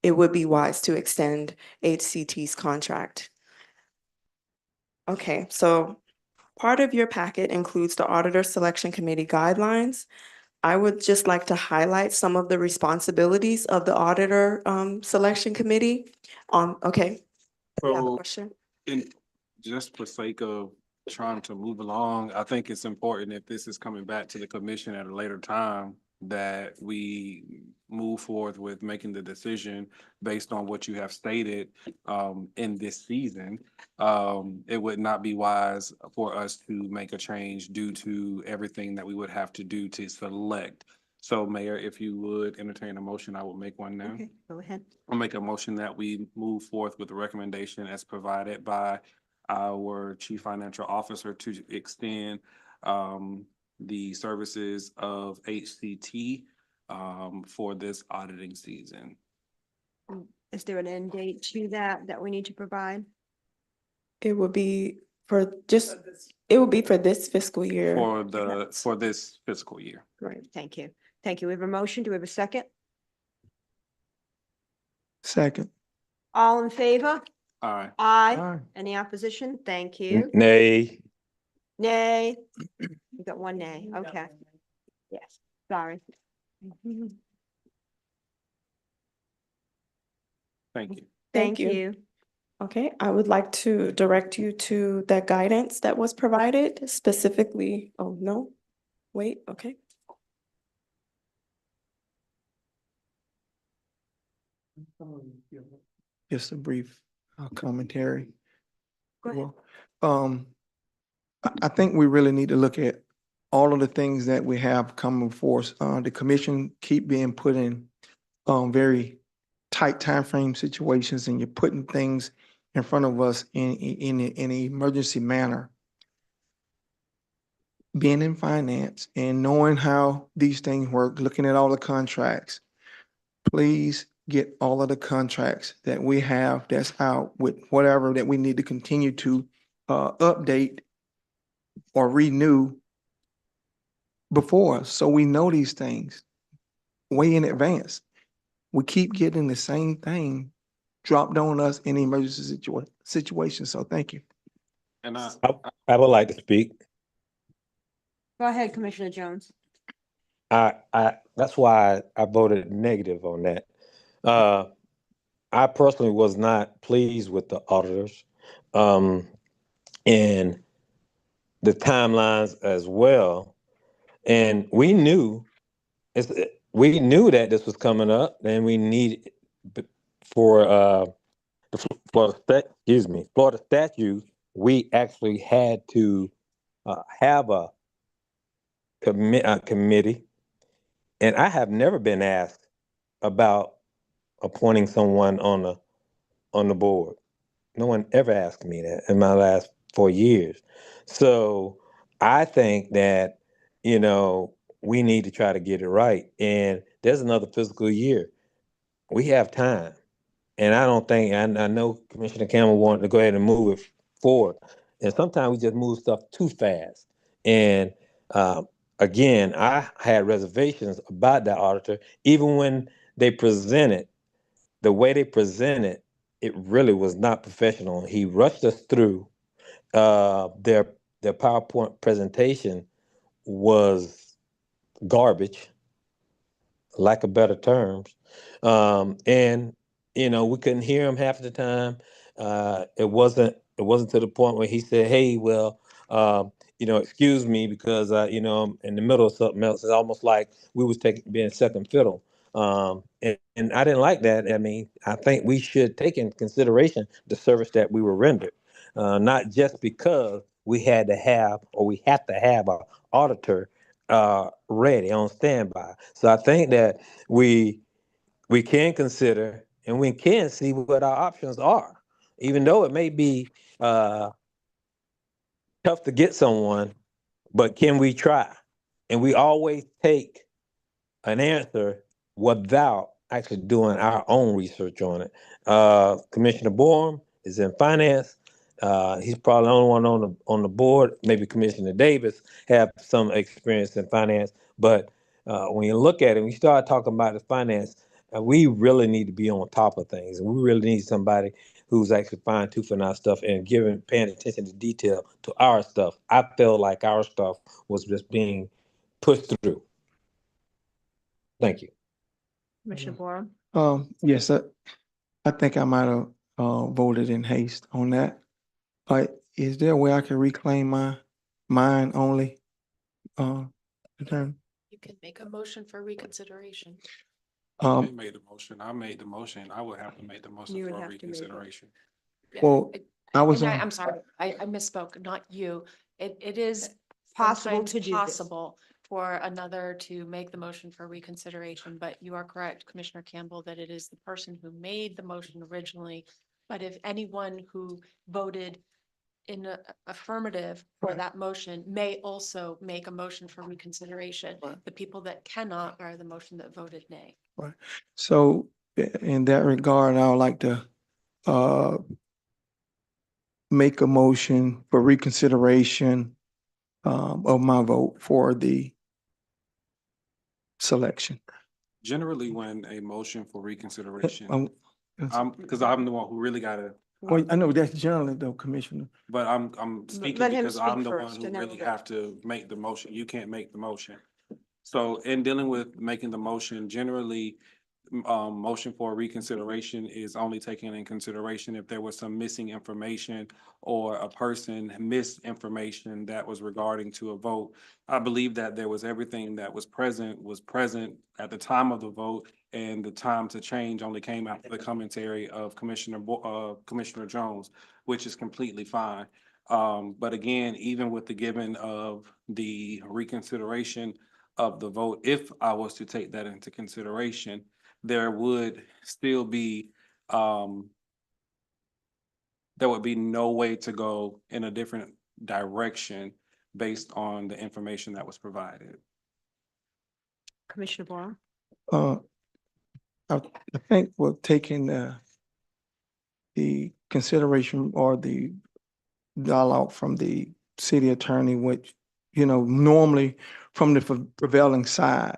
J: it would be wise to extend HCT's contract. Okay, so part of your packet includes the Auditor Selection Committee guidelines. I would just like to highlight some of the responsibilities of the Auditor Selection Committee. Okay, you have a
E: So,
J: question?
E: and just for sake of trying to move along, I think it's important if this is coming back to the commission at a later time, that we move forward with making the decision based on what you have stated in this season. It would not be wise for us to make a change due to everything that we would have to do to select. So Mayor, if you would entertain a motion, I will make one now.
A: Okay, go ahead.
E: I'll make a motion that we move forth with the recommendation as provided by our Chief Financial Officer to extend the services of HCT for this auditing season.
A: Is there an end date to that we need to provide?
J: It would be for just, it would be for this fiscal year.
E: For this fiscal year.
A: Right, thank you. Thank you. We have a motion. Do we have a second?
D: Second.
A: All in favor?
E: All right.
A: Aye.
D: Aye.
A: Any opposition? Thank you.
M: Nay.
A: Nay. You got one nay. Okay. Yes, sorry.
E: Thank you.
A: Thank you.
J: Okay, I would like to direct you to that guidance that was provided specifically. Oh, no, wait, okay.
D: Just a brief commentary.
A: Go ahead.
D: Well, I think we really need to look at all of the things that we have coming before us. The commission keep being put in very tight timeframe situations, and you're putting things in front of us in an emergency manner. Being in finance and knowing how these things work, looking at all the contracts, please get all of the contracts that we have that's out with whatever that we need to continue to update or renew before us, so we know these things way in advance. We keep getting the same thing dropped on us in emergency situations, so thank you.
E: And
M: I would like to speak.
A: Go ahead, Commissioner Jones.
M: That's why I voted negative on that. I personally was not pleased with the auditors, and the timelines as well. And we knew that this was coming up, and we needed for the Florida statute. We actually had to have a committee, and I have never been asked about appointing someone on the board. No one ever asked me that in my last 4 years. So I think that, we need to try to get it right. And there's another fiscal year. We have time. And I don't think, I know Commissioner Campbell wanted to go ahead and move it forward. And sometimes we just move stuff too fast. And again, I had reservations about that auditor, even when they presented, the way they presented, it really was not professional. He rushed us through. Their PowerPoint presentation was garbage, lack of better terms. And we couldn't hear him half the time. It wasn't to the point where he said, "Hey, well, excuse me because I'm in the middle of something else." It's almost like we was being second fiddle. And I didn't like that. I mean, I think we should take into consideration the service that we were rendered, not just because we have to have an auditor ready on standby. So I think that we can consider and we can see what our options are, even though it may be tough to get someone, but can we try? And we always take an answer without actually doing our own research on it. Commissioner Borum is in finance. He's probably the only one on the board. Maybe Commissioner Davis have some experience in finance, but when you look at it, when you start talking about the finance, we really need to be on top of things. And we really need somebody who's actually fine toothing our stuff and paying attention to detail to our stuff. I felt like our stuff was just being pushed through. Thank you.
A: Commissioner Borum?
D: Yes, I think I might have voted in haste on that. But is there a way I can reclaim mine only? Attorney?
I: You can make a motion for reconsideration.
E: They made the motion. I made the motion. I would have to make the motion
A: You would
E: for
A: have to make it.
E: reconsideration.
I: Yeah,
D: Well, I was
I: and
D: on.
I: I'm sorry, I misspoke, not you. It is
A: Possible
I: sometimes
A: to do this.
I: possible for another to make the motion for reconsideration, but you are correct, Commissioner Campbell, that it is the person who made the motion originally. But if anyone who voted in affirmative for
D: Right.
I: that motion may also make a motion for reconsideration.
D: Right.
I: The people that cannot are the motion that voted nay.
D: Right. So in that regard, I would like to make a motion for reconsideration of my vote for the selection.
E: Generally, when a motion for reconsideration,
D: Um,
E: because I'm the one who really gotta,
D: Well, I know that's generally though, Commissioner.
E: but I'm speaking
A: let him
E: because I'm
A: speak
E: the one
A: first,
E: who
A: and then
E: really
A: we'll go.
E: have to make the motion. You can't make the motion. So in dealing with making the motion, generally, motion for reconsideration is only taken in consideration if there was some missing information or a person missed information that was regarding to a vote. I believe that there was everything that was present at the time of the vote, and the time to change only came after the commentary of Commissioner Jones, which is completely fine. But again, even with the giving of the reconsideration of the vote, if I was to take that into consideration, there would still be, there would be no way to go in a different direction based on the information that was provided.
A: Commissioner Borum?
D: I think we're taking the consideration or the dialogue from the city attorney, which, normally from the prevailing side,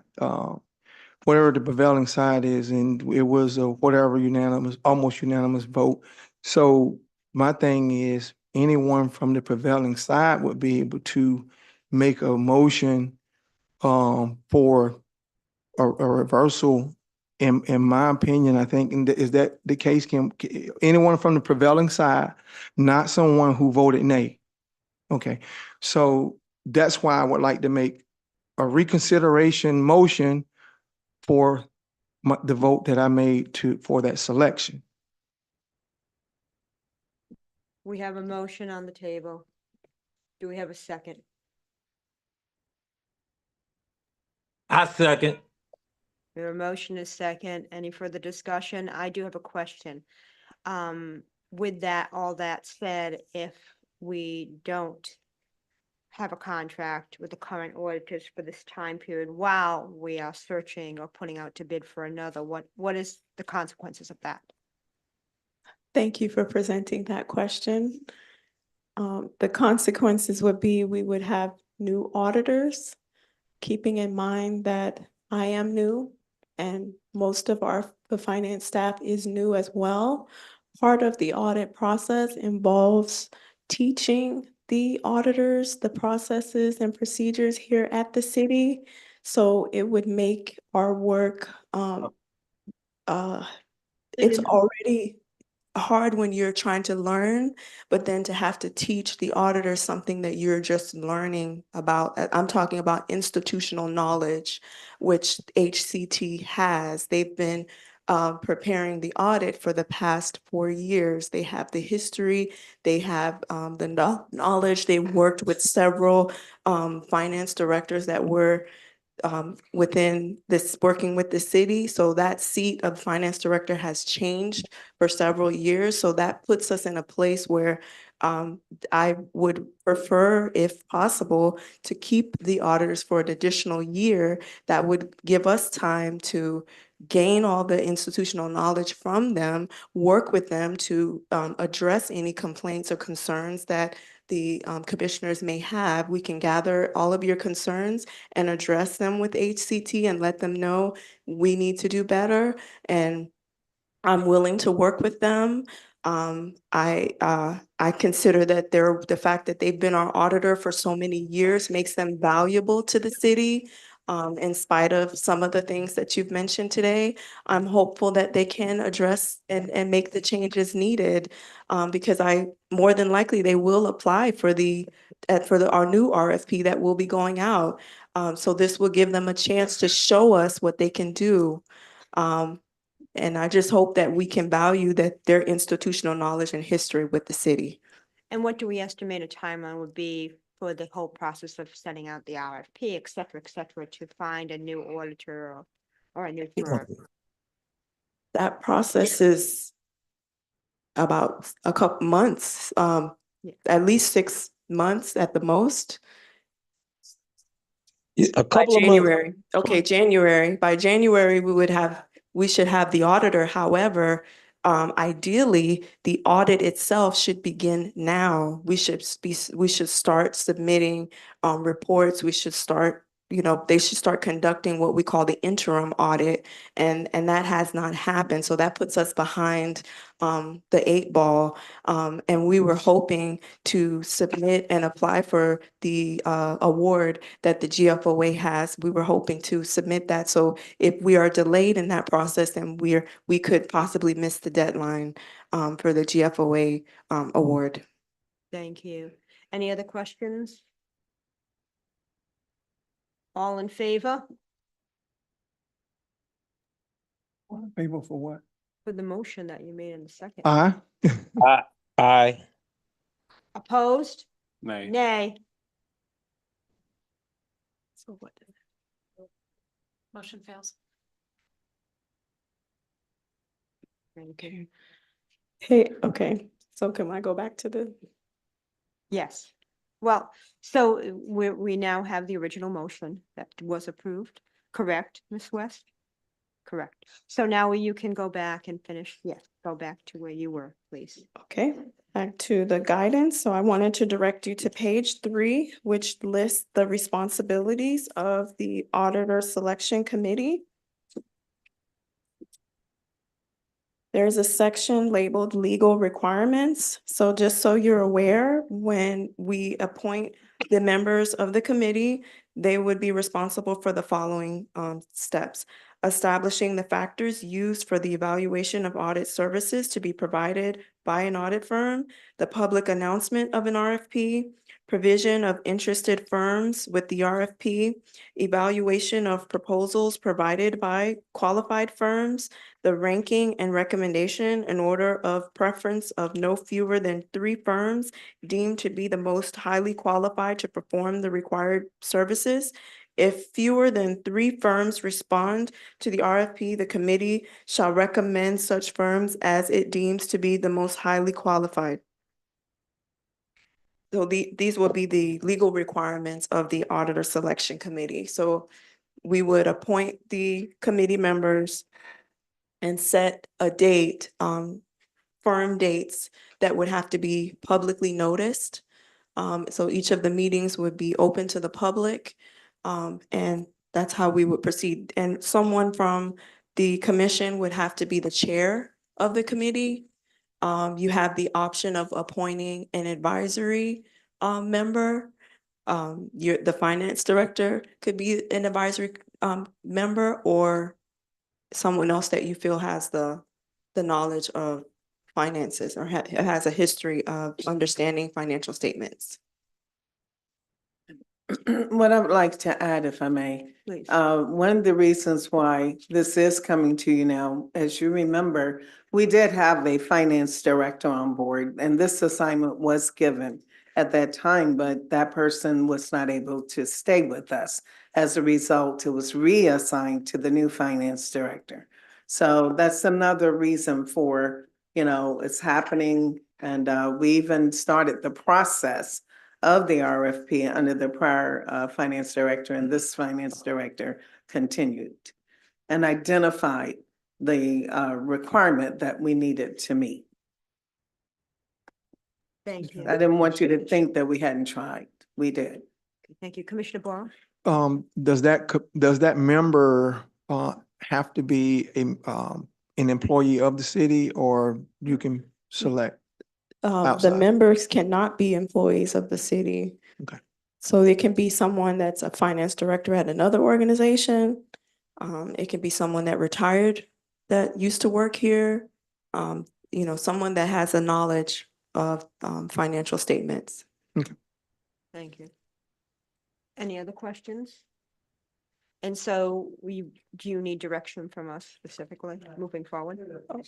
D: whatever the prevailing side is, and it was a whatever unanimous, almost unanimous vote. So my thing is anyone from the prevailing side would be able to make a motion for a reversal. In my opinion, I think, is that the case? Can anyone from the prevailing side, not someone who voted nay? Okay, so that's why I would like to make a reconsideration motion for the vote that I made for that selection.
A: We have a motion on the table. Do we have a second?
M: I second.
A: We have a motion, a second. Any further discussion? I do have a question. With that, all that said, if we don't have a contract with the current auditors for this time period while we are searching or putting out to bid for another, what is the consequences of that?
J: Thank you for presenting that question. The consequences would be we would have new auditors, keeping in mind that I am new and most of the finance staff is new as well. Part of the audit process involves teaching the auditors the processes and procedures here at the city. So it would make our work, it's already hard when you're trying to learn, but then to have to teach the auditor something that you're just learning about. I'm talking about institutional knowledge, which HCT has. They've been preparing the audit for the past 4 years. They have the history, they have the knowledge. They worked with several finance directors that were within this, working with the city. So that seat of finance director has changed for several years. So that puts us in a place where I would prefer, if possible, to keep the auditors for an additional year. That would give us time to gain all the institutional knowledge from them, work with them to address any complaints or concerns that the commissioners may have. We can gather all of your concerns and address them with HCT and let them know we need to do better. And I'm willing to work with them. I consider that the fact that they've been our auditor for so many years makes them valuable to the city. In spite of some of the things that you've mentioned today, I'm hopeful that they can address and make the changes needed. Because more than likely, they will apply for our new RFP that will be going out. So this will give them a chance to show us what they can do. And I just hope that we can value their institutional knowledge and history with the city.
A: And what do we estimate a timeline would be for the whole process of sending out the RFP, et cetera, to find a new auditor or a new firm?
J: That process is about a couple months,
A: Yeah.
J: at least 6 months at the most.
M: A
J: By
M: couple of months.
J: January, okay, January, by January, we should have the auditor. However, ideally, the audit itself should begin now. We should start submitting reports. We should start, they should start conducting what we call the interim audit, and that has not happened. So that puts us behind the 8 ball. And we were hoping to submit and apply for the award that the GFOA has. We were hoping to submit that. So if we are delayed in that process, then we could possibly miss the deadline for the GFOA award.
A: Thank you. Any other questions? All in favor
D: People for what?
A: for the motion that you made in the second?
M: Aye.
A: Opposed?
E: Nay.
A: Nay.
J: So what?
I: Motion fails.
A: Thank you.
J: Hey, okay. So can I go back to the?
A: Yes. Well, so we now have the original motion that was approved, correct, Ms. West? Correct. So now you can go back and finish, yes, go back to where you were, please.
J: Okay, back to the guidance. So I wanted to direct you to page 3, which lists the responsibilities of the Auditor Selection Committee. There's a section labeled legal requirements. So just so you're aware, when we appoint the members of the committee, they would be responsible for the following steps. Establishing the factors used for the evaluation of audit services to be provided by an audit firm, the public announcement of an RFP, provision of interested firms with the RFP, evaluation of proposals provided by qualified firms, the ranking and recommendation in order of preference of no fewer than 3 firms deemed to be the most highly qualified to perform the required services. If fewer than 3 firms respond to the RFP, the committee shall recommend such firms as it deems to be the most highly qualified. So these will be the legal requirements of the Auditor Selection Committee. So we would appoint the committee members and set a date, firm dates that would have to be publicly noticed. So each of the meetings would be open to the public, and that's how we would proceed. And someone from the commission would have to be the chair of the committee. You have the option of appointing an advisory member. The finance director could be an advisory member, or someone else that you feel has the knowledge of finances or has a history of understanding financial statements.
F: What I would like to add, if I may,
A: Please.
F: one of the reasons why this is coming to you now, as you remember, we did have a finance director on board, and this assignment was given at that time, but that person was not able to stay with us. As a result, it was reassigned to the new finance director. So that's another reason for, it's happening, and we even started the process of the RFP under the prior finance director, and this finance director continued and identified the requirement that we needed to meet.
A: Thank you.
F: I didn't want you to think that we hadn't tried. We did.
A: Thank you. Commissioner Barr?
D: Does that member have to be an employee of the city, or you can select?
J: The
D: Outside.
J: members cannot be employees of the city.
D: Okay.
J: So it can be someone that's a finance director at another organization. It can be someone that retired that used to work here. Someone that has a knowledge of financial statements.
A: Thank you. Any other questions? And so do you need direction from us specifically moving forward?
F: Well,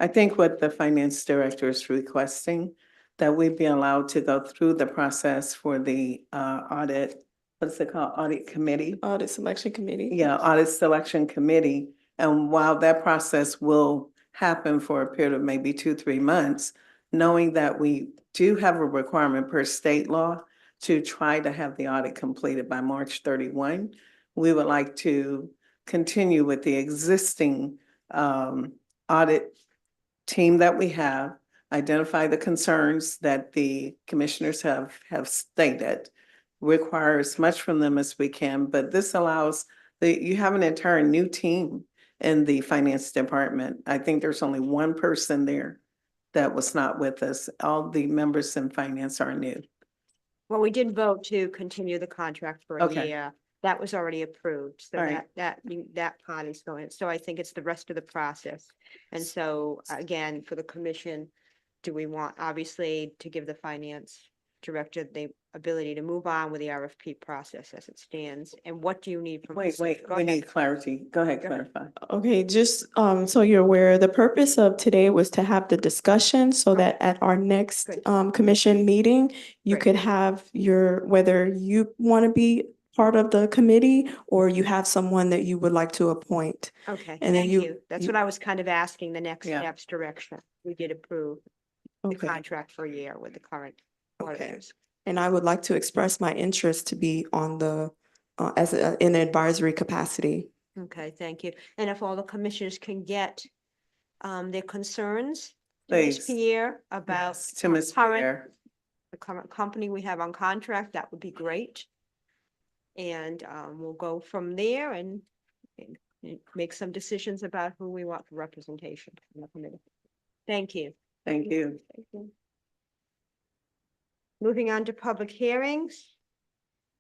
F: I think what the finance director is requesting, that we be allowed to go through the process for the audit, what's it called, audit committee?
J: Audit selection committee.
F: Yeah, audit selection committee. And while that process will happen for a period of maybe 2-3 months, knowing that we do have a requirement per state law to try to have the audit completed by March 31, we would like to continue with the existing audit team that we have, identify the concerns that the commissioners have stated, require as much from them as we can, but this allows you have an entire new team in the finance department. I think there's only one person there that was not with us. All the members in finance are new.
A: Well, we did vote to continue the contract for a
F: Okay.
A: year. That was already approved, so
F: All right.
A: that part is going, so I think it's the rest of the process. And so, again, for the commission, do we want, obviously, to give the finance director the ability to move on with the RFP process as it stands? And what do you need from us?
F: Wait,
A: Go
F: we
A: ahead.
F: need clarity. Go ahead,
A: Go ahead.
F: clarify.
J: Okay, just so you're aware, the purpose of today was to have the discussion so that at our next
A: Good.
J: commission meeting, you
A: Great.
J: could have whether you want to be part of the committee or you have someone that you would like to appoint.
A: Okay,
J: And then
A: thank
J: you-
A: you. That's
J: you-
A: what I was kind of asking, the next
F: Yeah.
A: steps direction. We did approve the
J: Okay,
A: contract for a year with the current
J: okay.
A: auditors.
J: And I would like to express my interest to be on the, in an advisory capacity.
A: Okay, thank you. And if all the commissioners can get their concerns to Ms.
F: Please.
A: Pierre about
F: Yes, to Ms. Pierre.
A: the current company we have on contract, that would be great. And we'll go from there and make some decisions about who we want for representation in the committee. Thank you.
F: Thank you.
A: Thank you. Moving on to public hearings.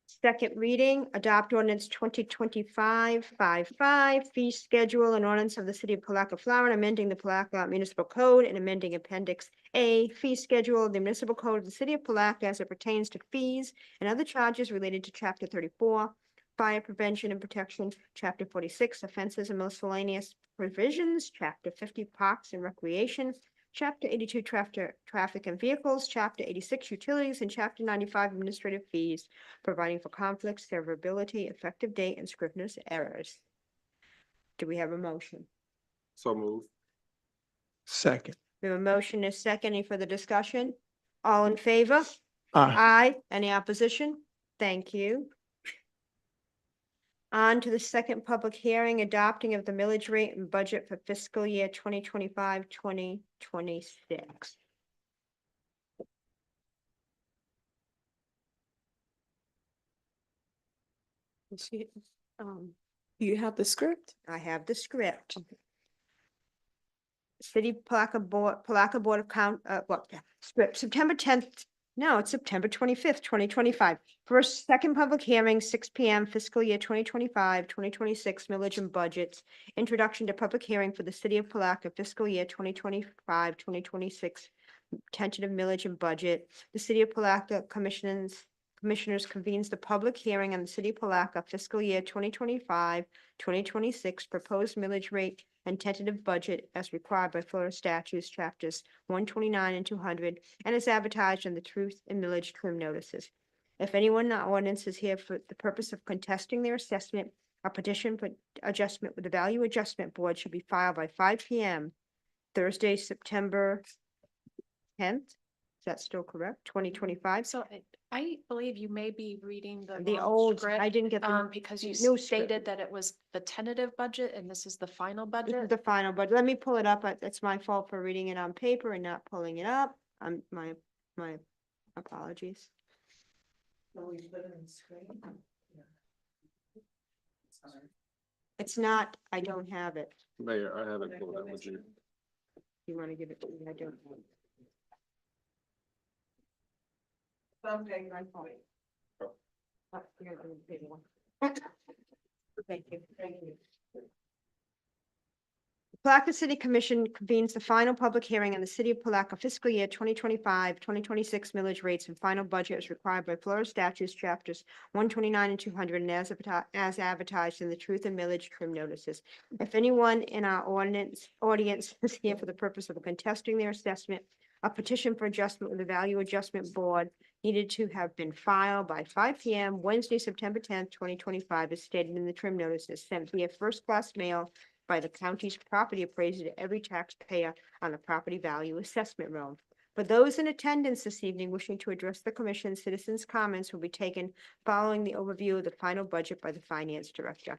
A: Second reading, adopt ordinance 2025-55, fee schedule and ordinance of the city of Palatka, Florida, amending the Palatka Municipal Code and amending Appendix A, fee schedule of the municipal code of the city of Palatka as it pertains to fees and other charges related to Chapter 34, fire prevention and protection, Chapter 46, offenses and miscellaneous provisions, Chapter 50, parks and recreation, Chapter 82, traffic and vehicles, Chapter 86, utilities, and Chapter 95, administrative fees, providing for conflicts, severability, effective date, and scrivener's errors. Do we have a motion?
E: So move.
D: Second.
A: We have a motion and a second. Any further discussion? All in favor?
D: Aye.
A: Aye. Any opposition? Thank you. On to the second public hearing, adopting of the millage rate and budget for fiscal year 2025-2026.
J: Do you have the script?
A: I have the script. City Palatka Board of script, September 10th, no, it's September 25th, 2025. First, second public hearing, 6 p.m. fiscal year 2025-2026 millage and budgets. Introduction to public hearing for the city of Palatka fiscal year 2025-2026 tentative millage and budget. The city of Palatka Commissioners convenes the public hearing on the City of Palatka fiscal year 2025-2026 proposed millage rate and tentative budget as required by Florida statutes, chapters 129 and 200, and is advertised in the Truth and Millage trim notices. If anyone in the audience is here for the purpose of contesting their assessment, a petition for adjustment with the Value Adjustment Board should be filed by 5 p.m. Thursday, September 10th. Is that still correct? 2025?
I: So I believe you may be reading
A: The
I: wrong
A: old,
I: script,
A: I didn't get the
I: because you
A: new script.
I: stated that it was the tentative budget and this is the final
A: This is
I: budget.
A: the final, but let me pull it up. It's my fault for reading it on paper and not pulling it up. My apologies. It's not, I don't have it.
E: Mayor, I have it pulled up with you.
A: You want to give it to me? I don't. Okay, my fault. You're the big one. Thank you, thank you. Palatka City Commission convenes the final public hearing on the City of Palatka fiscal year 2025-2026 millage rates and final budget as required by Florida statutes, chapters 129 and 200, and as advertised in the Truth and Millage trim notices. If anyone in our audience is here for the purpose of contesting their assessment, a petition for adjustment with the Value Adjustment Board needed to have been filed by 5 p.m. Wednesday, September 10th, 2025, as stated in the trim notices sent via first-class mail by the county's property appraiser to every taxpayer on the property value assessment roll. For those in attendance this evening wishing to address the commission, citizens' comments will be taken following the overview of the final budget by the finance director.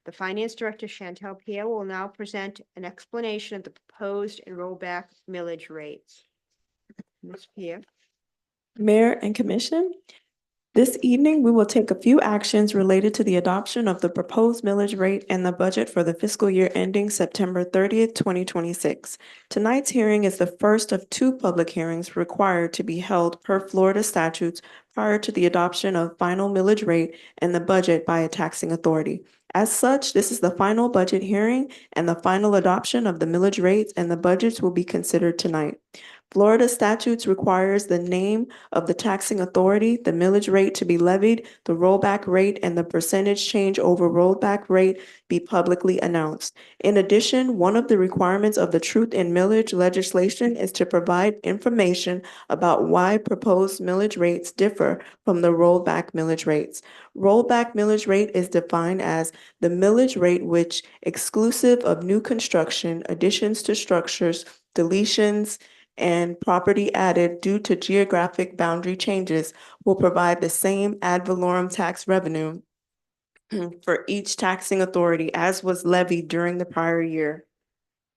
A: The finance director, Chantel Pierre, will now present an explanation of the proposed and rollback millage rates. Ms. Pierre.
J: Mayor and Commission, this evening, we will take a few actions related to the adoption of the proposed millage rate and the budget for the fiscal year ending September 30th, 2026. Tonight's hearing is the first of two public hearings required to be held per Florida statutes prior to the adoption of final millage rate and the budget by a taxing authority. As such, this is the final budget hearing, and the final adoption of the millage rates and the budgets will be considered tonight. Florida statutes requires the name of the taxing authority, the millage rate to be levied, the rollback rate, and the percentage change over rollback rate be publicly announced. In addition, one of the requirements of the Truth in Millage legislation is to provide information about why proposed millage rates differ from the rollback millage rates. Rollback millage rate is defined as the millage rate which, exclusive of new construction, additions to structures, deletions, and property added due to geographic boundary changes, will provide the same ad valorem tax revenue for each taxing authority as was levied during the prior year.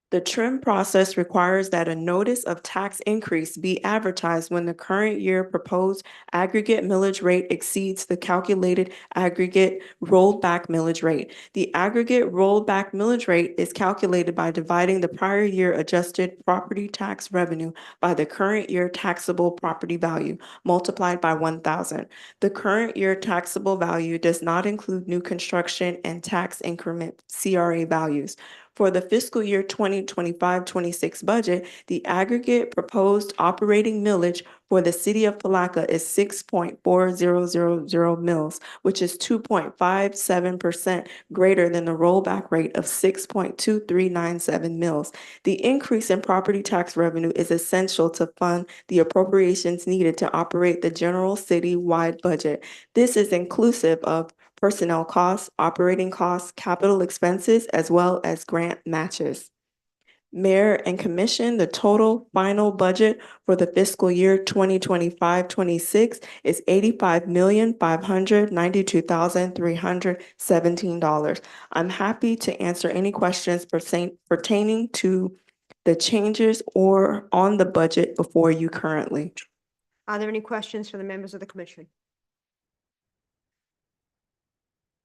J: The trim process requires that a notice of tax increase be advertised when the current year proposed aggregate millage rate exceeds the calculated aggregate rolled back millage rate. The aggregate rolled back millage rate is calculated by dividing the prior year adjusted property tax revenue by the current year taxable property value multiplied by 1,000. The current year taxable value does not include new construction and tax increment CRA values. For the fiscal year 2025-26 budget, the aggregate proposed operating millage for the city of Palatka is 6.4000 mils, which is 2.57% greater than the rollback rate of 6.2397 mils. The increase in property tax revenue is essential to fund the appropriations needed to operate the general city-wide budget. This is inclusive of personnel costs, operating costs, capital expenses, as well as grant matches. Mayor and Commission, the total final budget for the fiscal year 2025-26 is $85,592,317. I'm happy to answer any questions pertaining to the changes or on the budget before you currently.
A: Are there any questions for the members of the commission?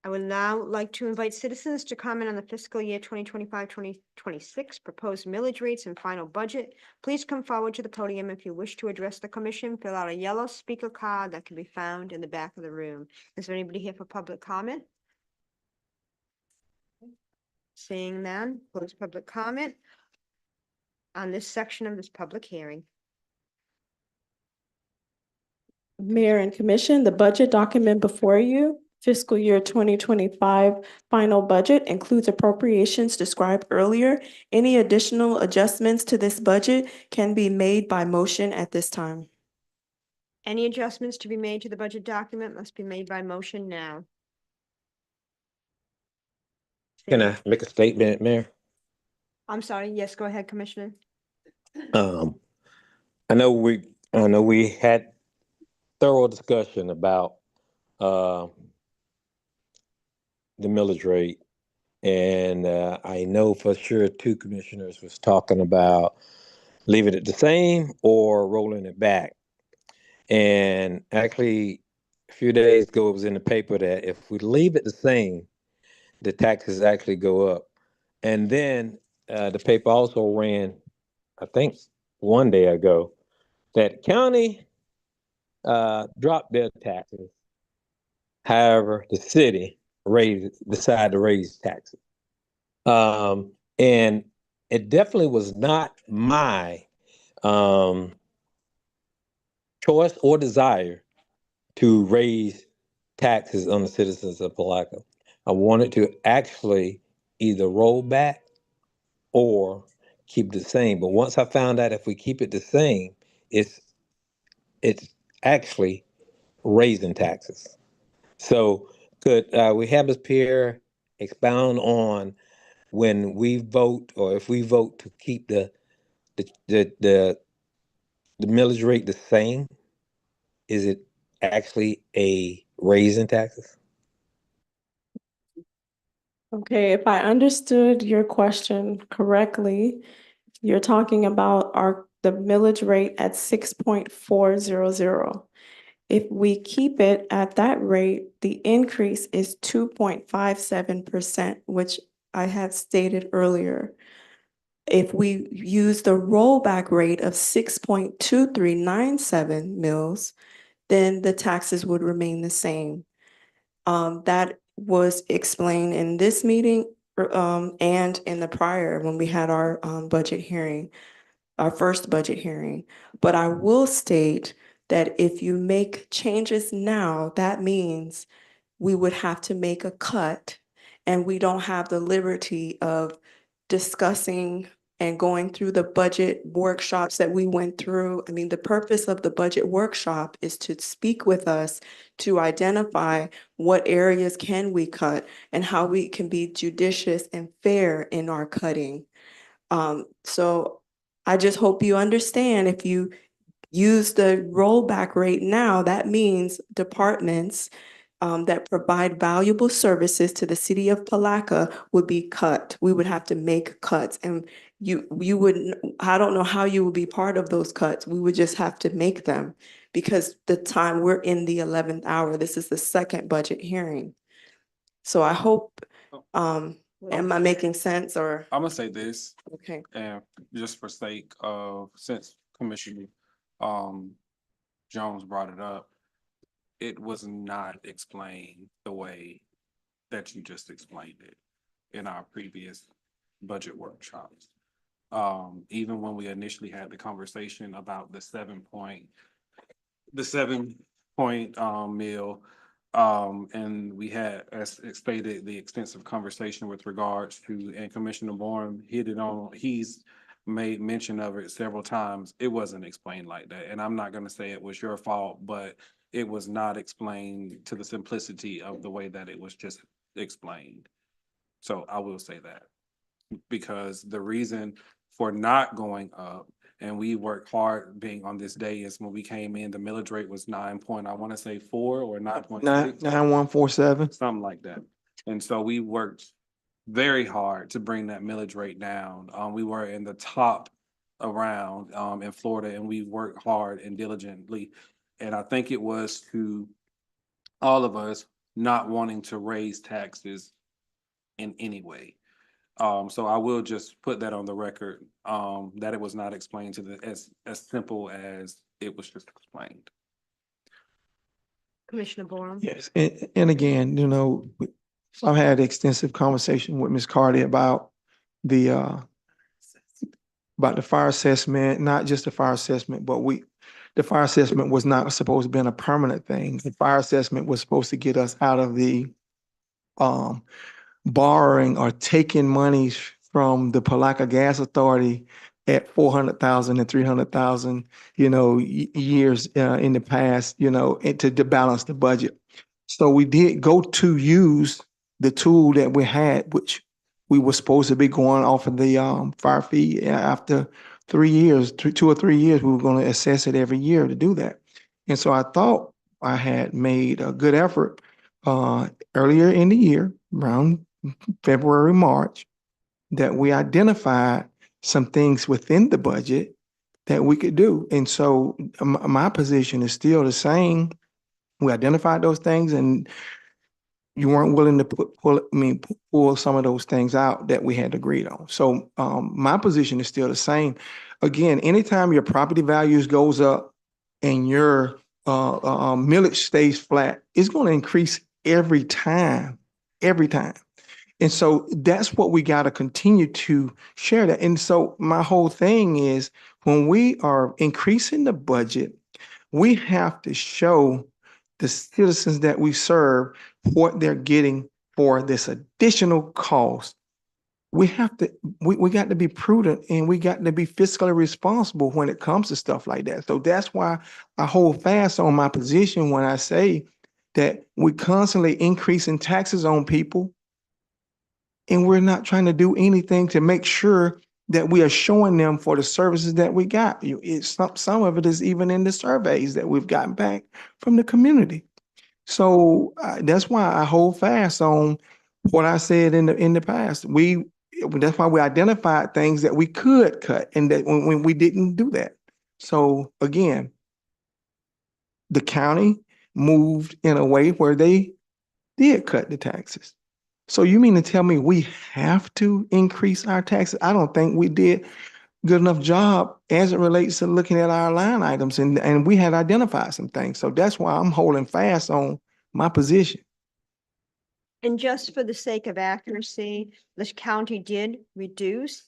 A: I would now like to invite citizens to comment on the fiscal year 2025-2026 proposed millage rates and final budget. Please come forward to the podium if you wish to address the commission. Fill out a yellow speaker card that can be found in the back of the room. Is there anybody here for public comment? Seeing none, close public comment on this section of this public hearing.
J: Mayor and Commission, the budget document before you, fiscal year 2025 final budget includes appropriations described earlier. Any additional adjustments to this budget can be made by motion at this time.
A: Any adjustments to be made to the budget document must be made by motion now.
M: Can I make a statement, Mayor?
A: I'm sorry. Yes, go ahead, Commissioner.
M: Um, I know we had thorough discussion about the millage rate. And I know for sure two commissioners was talking about leaving it the same or rolling it back. And actually, a few days ago, it was in the paper that if we leave it the same, the taxes actually go up. And then the paper also ran, I think, one day ago, that county dropped their taxes. However, the city decided to raise taxes. And it definitely was not my choice or desire to raise taxes on the citizens of Palatka. I wanted to actually either roll back or keep it the same. But once I found out if we keep it the same, it's actually raising taxes. So could we have Ms. Pierre expound on when we vote or if we vote to keep the millage rate the same, is it actually a raise in taxes?
J: Okay, if I understood your question correctly, you're talking about the millage rate at 6.400. If we keep it at that rate, the increase is 2.57%, which I had stated earlier. If we use the rollback rate of 6.2397 mils, then the taxes would remain the same. That was explained in this meeting and in the prior when we had our budget hearing, our first budget hearing. But I will state that if you make changes now, that means we would have to make a cut, and we don't have the liberty of discussing and going through the budget workshops that we went through. I mean, the purpose of the budget workshop is to speak with us to identify what areas can we cut and how we can be judicious and fair in our cutting. So I just hope you understand, if you use the rollback rate now, that means departments that provide valuable services to the city of Palatka would be cut. We would have to make cuts, and you wouldn't, I don't know how you would be part of those cuts. We would just have to make them because we're in the 11th hour. This is the second budget hearing. So I hope, am I making sense or?
E: I'm gonna say this,
J: Okay.
E: and just for sake of, since Commissioner Jones brought it up, it was not explained the way that you just explained it in our previous budget workshops. Even when we initially had the conversation about the 7 point meal, and we had, as stated, the extensive conversation with regards to, and Commissioner Bourne hit it on, he's made mention of it several times. It wasn't explained like that. And I'm not gonna say it was your fault, but it was not explained to the simplicity of the way that it was just explained. So I will say that, because the reason for not going up, and we worked hard being on this day, is when we came in, the millage rate was 9 I want to say 4 or 9.6.
D: 9147.
E: Something like that. And so we worked very hard to bring that millage rate down. We were in the top around in Florida, and we worked hard and diligently. And I think it was to all of us not wanting to raise taxes in any way. So I will just put that on the record, that it was not explained to as simple as it was just explained.
A: Commissioner Borum.
D: Yes, and again, I've had extensive conversation with Ms. Carty about the fire assessment, not just the fire assessment, but the fire assessment was not supposed to be a permanent thing. The fire assessment was supposed to get us out of the borrowing or taking monies from the Palatka Gas Authority at 400,000 and 300,000, years in the past, and to balance the budget. So we did go to use the tool that we had, which we were supposed to be going off of the fire fee after 3 years, 2 or 3 years, we were going to assess it every year to do that. And so I thought I had made a good effort earlier in the year, around February, March, that we identified some things within the budget that we could do. And so my position is still the same. We identified those things and you weren't willing to pull some of those things out that we had agreed on. So my position is still the same. Again, anytime your property values goes up and your millage stays flat, it's going to increase every time. And so that's what we got to continue to share that. And so my whole thing is when we are increasing the budget, we have to show the citizens that we serve what they're getting for this additional cost. We got to be prudent and we got to be fiscally responsible when it comes to stuff like that. So that's why I hold fast on my position when I say that we constantly increasing taxes on people and we're not trying to do anything to make sure that we are showing them for the services that we got. Some of it is even in the surveys that we've gotten back from the community. So that's why I hold fast on what I said in the past. That's why we identified things that we could cut, and that when we didn't do that. So again, the county moved in a way where they did cut the taxes. So you mean to tell me we have to increase our taxes? I don't think we did good enough job as it relates to looking at our line items, and we had identified some things. So that's why I'm holding fast on my position.
A: And just for the sake of accuracy, the county did reduce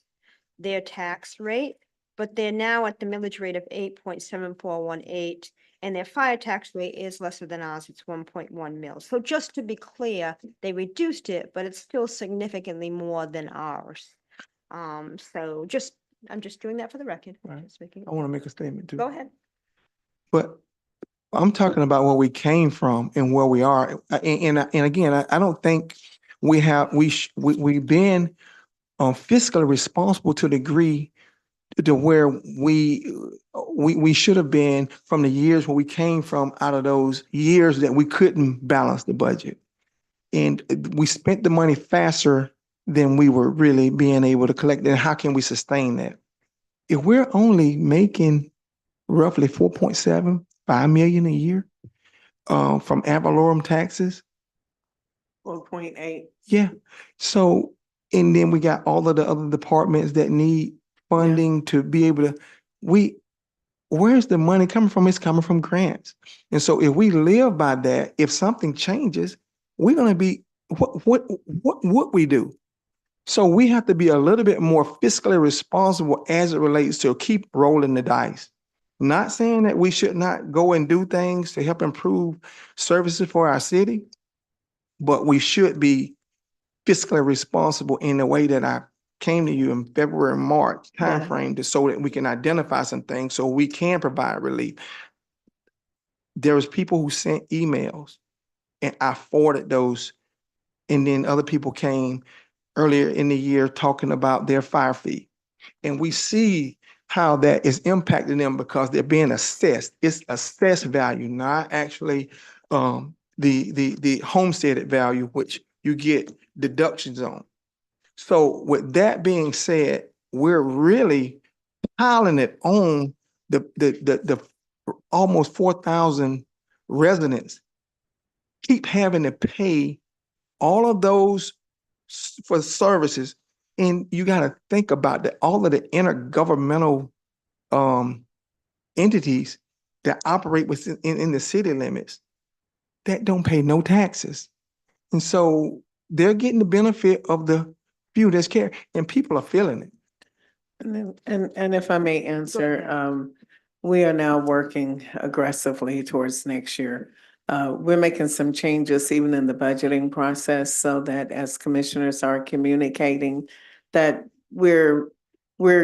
A: their tax rate, but they're now at the millage rate of 8.7418, and their fire tax rate is lesser than ours. It's 1.1 mils. So just to be clear, they reduced it, but it's still significantly more than ours. I'm just doing that for the record.
D: Right.
A: Just making-
D: I want to make a statement too.
A: Go ahead.
D: But I'm talking about where we came from and where we are. And again, I don't think we've been fiscally responsible to the degree to where we should have been from the years where we came from, out of those years that we couldn't balance the budget. And we spent the money faster than we were really being able to collect. And how can we sustain that? If we're only making roughly 4.75 million a year from ad valorem taxes.
J: 4.8.
D: Yeah. So, and then we got all of the other departments that need funding to be able to, where's the money coming from? It's coming from grants. And so if we live by that, if something changes, we're going to be, what we do? So we have to be a little bit more fiscally responsible as it relates to keep rolling the dice. Not saying that we should not go and do things to help improve services for our city, but we should be fiscally responsible in the way that I came to you in February, March timeframe so that we can identify some things so we can provide relief. There was people who sent emails and I forwarded those, and then other people came earlier in the year talking about their fire fee. And we see how that is impacting them because they're being assessed. It's assessed value, not actually the homesteaded value, which you get deductions on. So with that being said, we're really piling it on the almost 4,000 residents keep having to pay all of those for services. And you got to think about that, all of the intergovernmental entities that operate within in the city limits that don't pay no taxes. And so they're getting the benefit of the few that's care, and people are feeling it.
J: And if I may answer,
F: we are now working aggressively towards next year. We're making some changes even in the budgeting process so that as commissioners are communicating that we're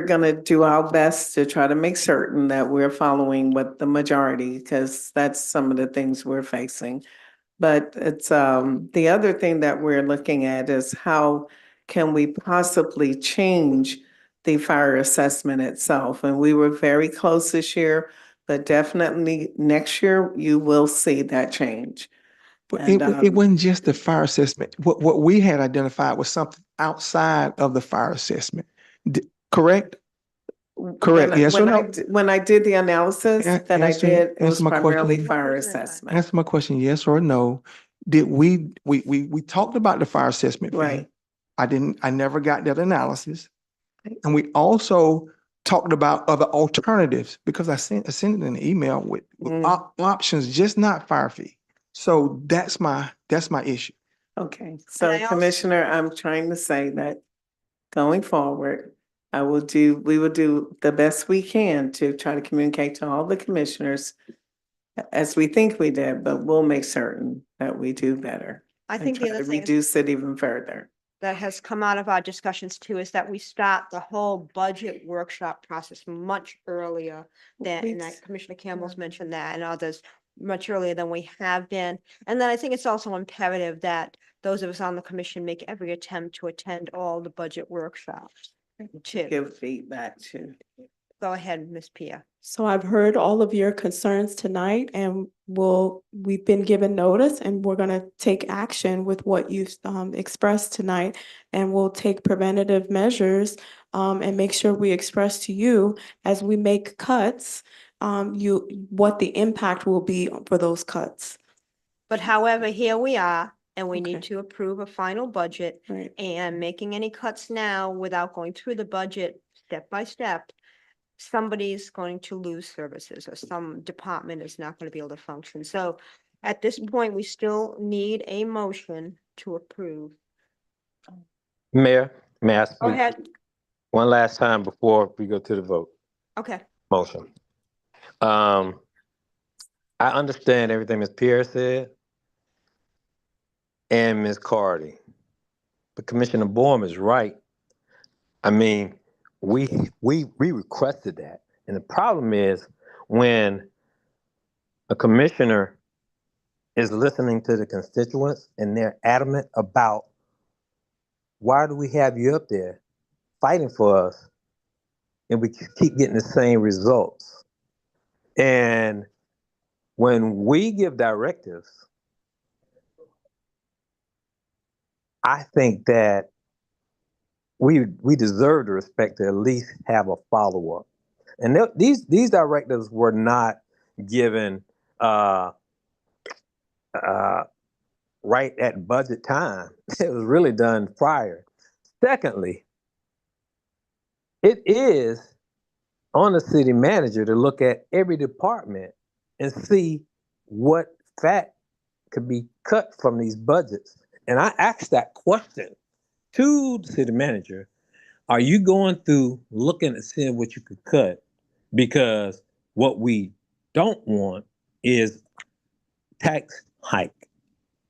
F: gonna do our best to try to make certain that we're following what the majority, because that's some of the things we're facing. But it's, the other thing that we're looking at is how can we possibly change the fire assessment itself? And we were very close this year, but definitely next year you will see that change.
D: But
F: And,
D: it wasn't just the fire assessment. What we had identified was something outside of the fire assessment. Correct? Correct, yes or no?
F: When I did the analysis that I
D: Answer-
F: did, it was
D: answer my question.
F: primarily fire assessment.
D: Answer my question, yes or no. Did we talked about the fire assessment fee.
F: Right.
D: I never got that analysis. And we also talked about other alternatives because I sent it in an email with options, just not fire fee. So that's my issue.
F: Okay,
A: I
F: so
A: also-
F: Commissioner, I'm trying to say that going forward, we will do the best we can to try to communicate to all the commissioners as we think we did, but we'll make certain that we do better.
A: I
F: and
A: think the
F: try
A: other
F: to
A: thing
F: reduce it even further.
A: that has come out of our discussions too is that we start the whole budget workshop process much earlier than, and
F: Yes.
A: Commissioner Campbell's mentioned that and others much earlier than we have been. And then I think it's also imperative that those of us on the commission make every attempt to attend all the budget workshops too.
F: Give feedback to.
A: Go ahead, Ms. Pia.
J: So I've heard all of your concerns tonight and we've been given notice and we're gonna take action with what you've expressed tonight. And we'll take preventative measures and make sure we express to you as we make cuts, what the impact will be for those cuts.
A: But however, here we are, and we need
J: Okay.
A: to approve a final budget.
J: Right.
A: And making any cuts now without going through the budget step by step, somebody's going to lose services or some department is not going to be able to function. So at this point, we still need a motion to approve.
M: Mayor, may I
A: Go
M: speak
A: ahead.
M: one last time before we go to the vote?
A: Okay.
M: Motion. I understand everything Ms. Pierce said and Ms. Cardy, but Commissioner Bourne is right. I mean, we requested that, and the problem is when a commissioner is listening to the constituents and they're adamant about why do we have you up there fighting for us, and we keep getting the same results. And when we give directives, I think that we deserve the respect to at least have a follow-up. And these directives were not given right at budget time. It was really done prior. Secondly, it is on the city manager to look at every department and see what fat could be cut from these budgets. And I asked that question to the city manager. Are you going through looking at seeing what you could cut? Because what we don't want is tax hike.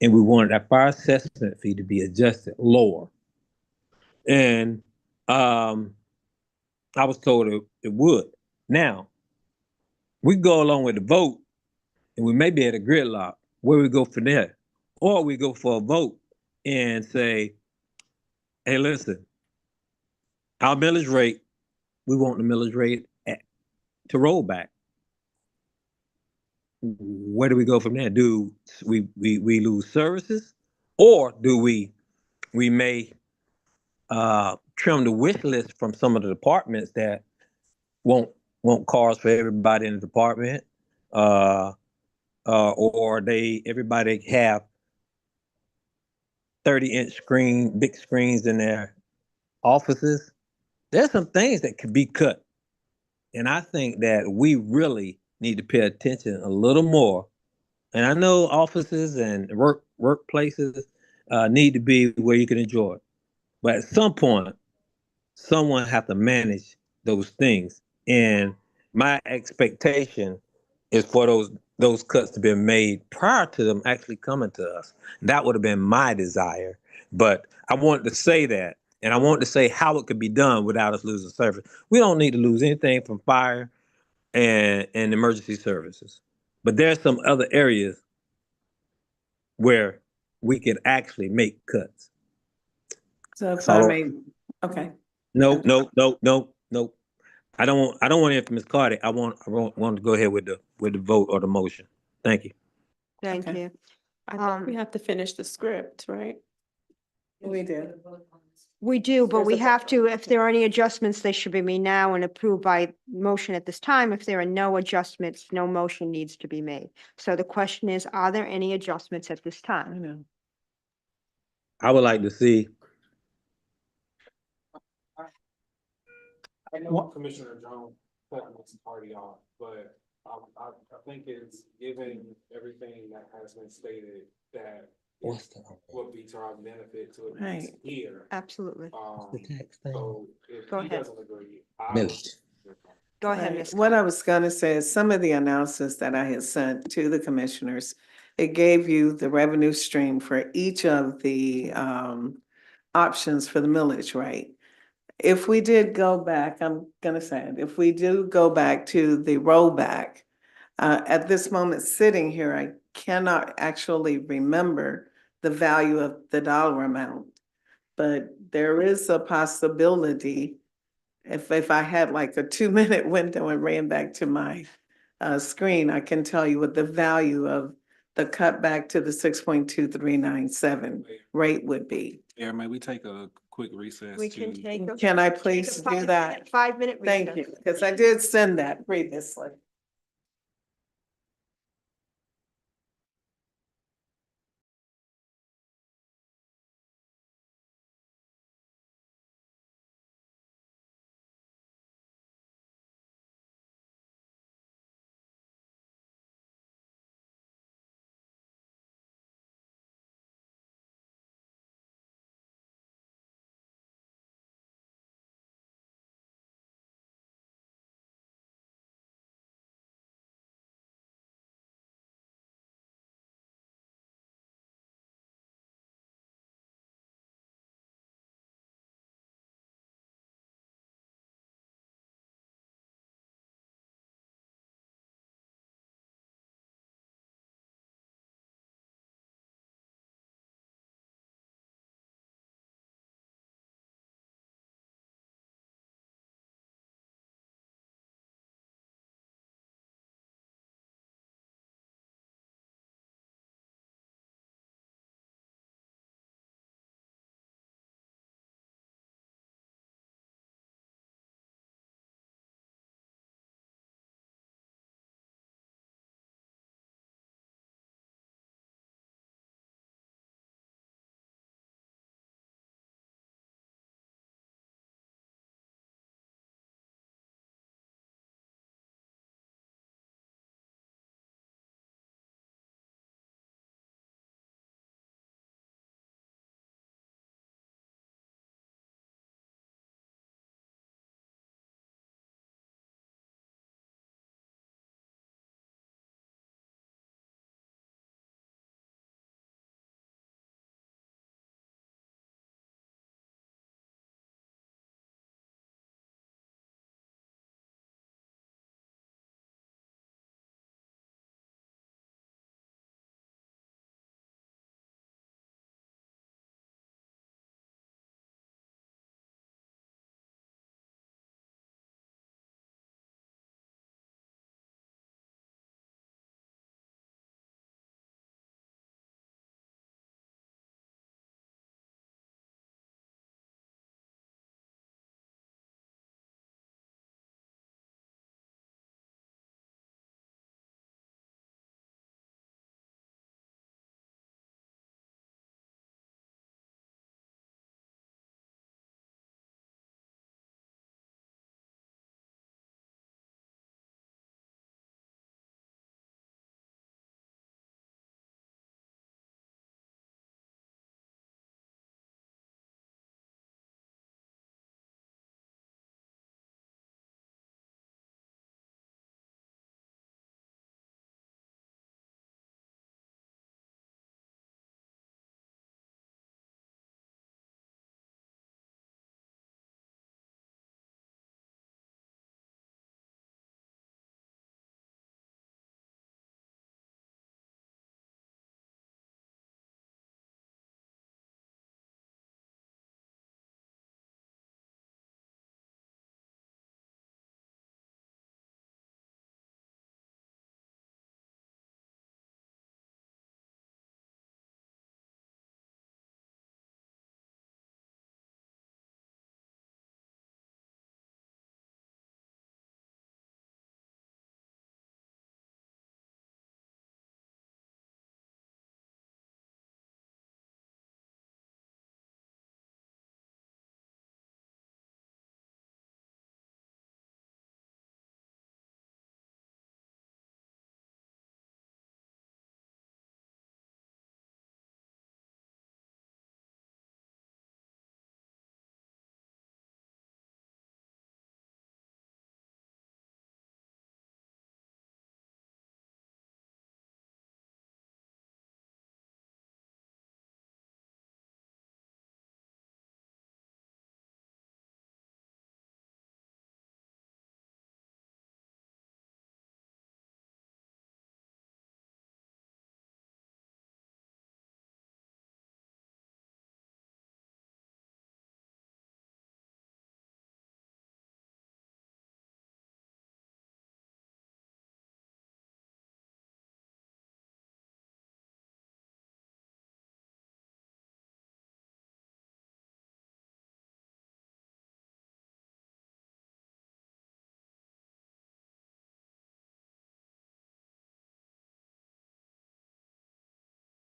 M: And we wanted that fire assessment fee to be adjusted lower. And I was told it would. Now, we go along with the vote and we may be at a gridlock. Where we go from there? Or we go for a vote and say, hey, listen, our millage rate, we want the millage rate to roll back. Where do we go from there? Do we lose services, or do we may trim the wish list from some of the departments that won't cars for everybody in the department, or everybody have 30-inch big screens in their offices. There's some things that could be cut. And I think that we really need to pay attention a little more. And I know offices and workplaces need to be where you can enjoy it. But at some point, someone have to manage those things. And my expectation is for those cuts to be made prior to them actually coming to us. That would have been my desire. But I wanted to say that, and I wanted to say how it could be done without us losing service. We don't need to lose anything from fire and emergency services. But there's some other areas where we can actually make cuts.
F: So if
M: That's
F: I
M: all.
F: may, okay.
M: No, no, no, no, no. I don't want to hear from Ms. Carter. I want to go ahead with the vote or the motion. Thank you.
A: Thank
J: Okay.
A: you.
J: I think we have to finish the script, right?
F: We do.
A: We do, but
F: There's
A: we
F: a-
A: have to, if there are any adjustments, they should be made now and approved by motion at this time. If there are no adjustments, no motion needs to be made. So the question is, are there any adjustments at this
F: I
A: time?
F: know.
M: I would like to see.
E: I know Commissioner Jones cutting this party off, but I think it's given everything that has been stated that
M: What's the
E: would be to our benefit to at least
F: Right.
E: hear.
A: Absolutely.
M: tax thing?
E: So if
A: Go
E: he
A: ahead.
E: doesn't agree, I.
M: Millage.
A: Go ahead,
F: Right.
A: Ms.
F: What I was gonna say is some of the announcements that I had sent to the commissioners, it gave you the revenue stream for each of the options for the millage rate. If we did go back, I'm gonna say it, if we do go back to the rollback, at this moment sitting here, I cannot actually remember the value of the dollar amount. But there is a possibility, if I had like a 2-minute window and ran back to my screen, I can tell you what the value of the cutback to the 6.2397 rate would be.
E: Mayor, may we take a quick recess?
A: We can
E: to-
A: take.
F: Can I please do that?
A: 5-minute recess.
F: Thank you, because I did send that previously.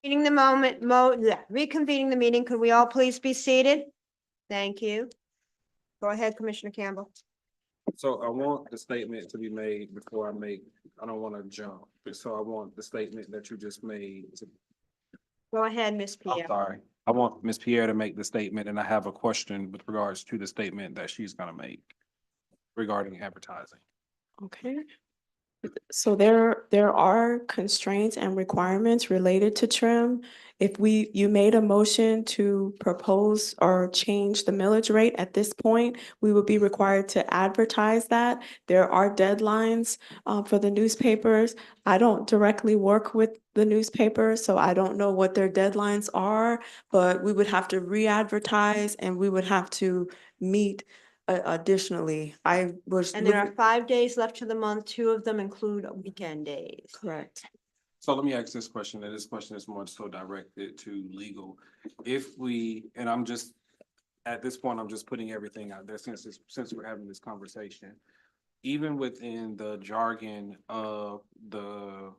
A: Reconvening reconvening the meeting. Could we all please be seated? Thank you. Go ahead, Commissioner Campbell.
E: So I want the statement to be made before I don't want to jump, so I want the statement that you just made.
A: Go ahead, Ms.
E: I'm
A: Pierre.
E: sorry. I want Ms. Pierre to make the statement, and I have a question with regards to the statement that she's gonna make regarding advertising.
J: Okay. So there are constraints and requirements related to trim. If you made a motion to propose or change the millage rate at this point, we would be required to advertise that. There are deadlines for the newspapers. I don't directly work with the newspaper, so I don't know what their deadlines are, but we would have to re-advertise and we would have to meet additionally. I was.
A: And there are 5 days left to the month. 2 of them include weekend days.
J: Correct.
E: So let me ask this question, and this question is more so directed to legal. If we, and I'm just, at this point, I'm just putting everything out there since we're having this conversation. Even within the jargon of the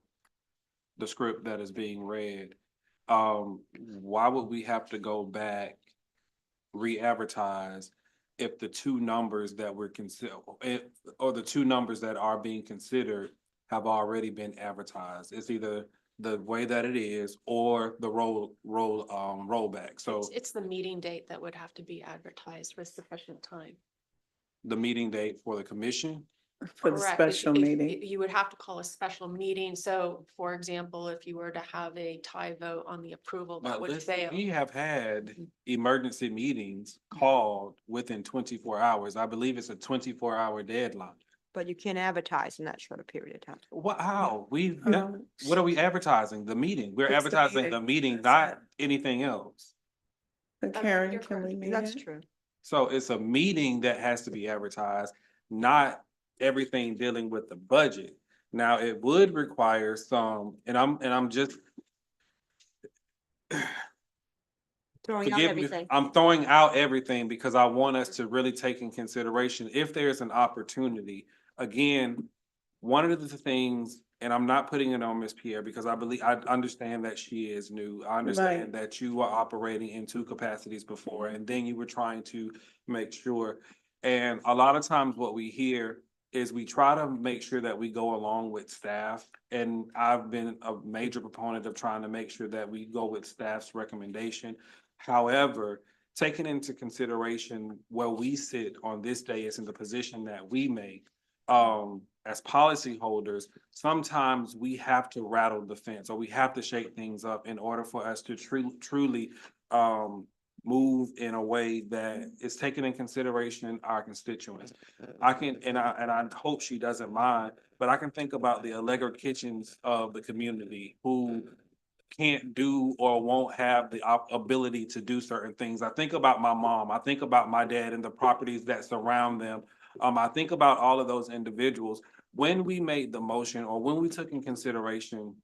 E: script that is being read, why would we have to go back, re-advertise if the two numbers that we're or the two numbers that are being considered have already been advertised? It's either the way that it is or the rollback. So
I: It's the meeting date that would have to be advertised with sufficient time.
E: the meeting date for the commission.
F: For the
I: Correct.
F: special meeting.
I: You would have to call a special meeting. So for example, if you were to have a tie vote on the approval, that
E: But
I: would
E: listen,
I: fail.
E: we have had emergency meetings called within 24 hours. I believe it's a 24-hour deadline.
A: But you can't advertise in that short period of time.
E: What, how?
F: Um,
E: What are we advertising? The meeting. We're
F: It's the
E: advertising
F: meeting.
E: the meeting, not anything else.
F: Karen,
I: you're
F: can we
I: correct.
F: meet
A: That's
F: it?
A: true.
E: So it's a meeting that has to be advertised, not everything dealing with the budget. Now, it would require some, and I'm just,
A: Throwing out
E: forgive me,
A: everything.
E: I'm throwing out everything because I want us to really take in consideration if there's an opportunity. Again, one of the things, and I'm not putting it on Ms. Pierre because I understand that she is new. I understand that you were operating in 2 capacities before, and then you were trying to make sure. And a lot of times what we hear is we try to make sure that we go along with staff. And I've been a major proponent of trying to make sure that we go with staff's recommendation. However, taking into consideration where we sit on this day is in the position that we make, as policyholders, sometimes we have to rattle the fence or we have to shake things up in order for us to truly move in a way that is taking in consideration our constituents. I hope she doesn't mind, but I can think about the Allegro kitchens of the community who can't do or won't have the ability to do certain things. I think about my mom. I think about my dad and the properties that surround them. I think about all of those individuals. When we made the motion or when we took in consideration,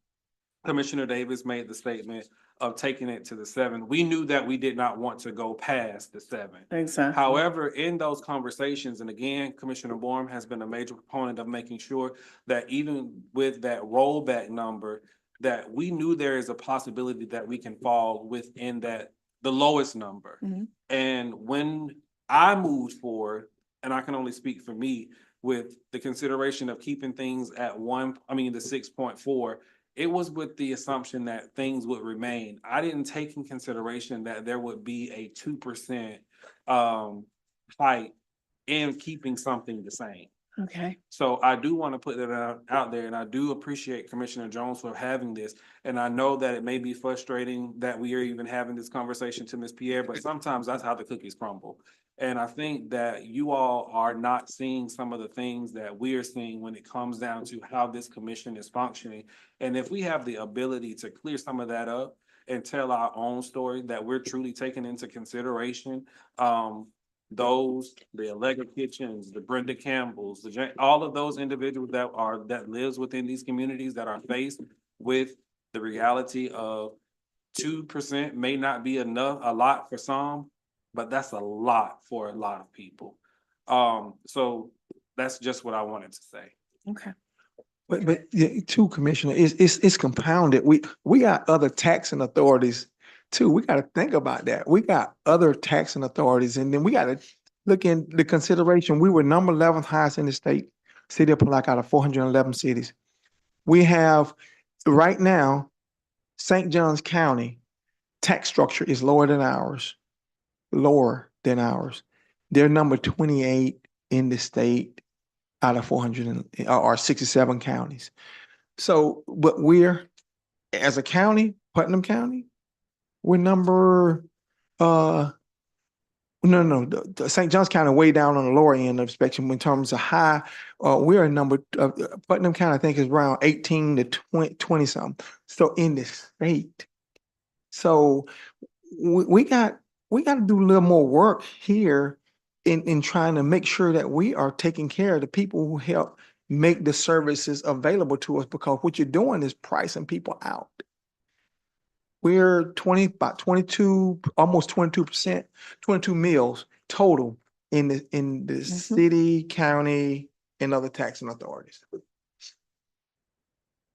E: Commissioner Davis made the statement of taking it to the 7. We knew that we did not want to go past the 7.
F: Exactly.
E: However, in those conversations, and again, Commissioner Borm has been a major proponent of making sure that even with that rollback number, that we knew there is a possibility that we can fall within that, the lowest number.
F: Mhm.
E: And when I moved forward, and I can only speak for me, with the consideration of keeping things at the 6.4, it was with the assumption that things would remain. I didn't take in consideration that there would be a 2% hike in keeping something the same.
F: Okay.
E: So I do want to put that out there, and I do appreciate Commissioner Jones for having this. And I know that it may be frustrating that we are even having this conversation to Ms. Pierre, but sometimes that's how the cookies crumble. And I think that you all are not seeing some of the things that we are seeing when it comes down to how this commission is functioning. And if we have the ability to clear some of that up and tell our own story that we're truly taking into consideration, the Allegro Kitchens, the Brenda Campbells, all of those individuals that lives within these communities that are faced with the reality of 2% may not be enough, a lot for some, but that's a lot for a lot of people. So that's just what I wanted to say.
F: Okay.
D: But yeah, too, Commissioner, it's compounded. We got other taxing authorities too. We gotta think about that. We got other taxing authorities, and then we gotta look in the consideration. We were number 11th highest in the state, city of Palatka out of 411 cities. We have, right now, St. Johns County tax structure is lower than ours. Lower than ours. They're number 28 in the state out of 67 counties. So, but we're, as a county, Putnam County, we're number, no, the St. Johns County way down on the lower end of spectrum in terms of high. We are number, Putnam County, I think is around 18 to 20 something. So in the state. So we got to do a little more work here in trying to make sure that we are taking care of the people who help make the services available to us, because what you're doing is pricing people out. We're about 22, almost 22%, 22 mills total in the city, county, and other taxing authorities.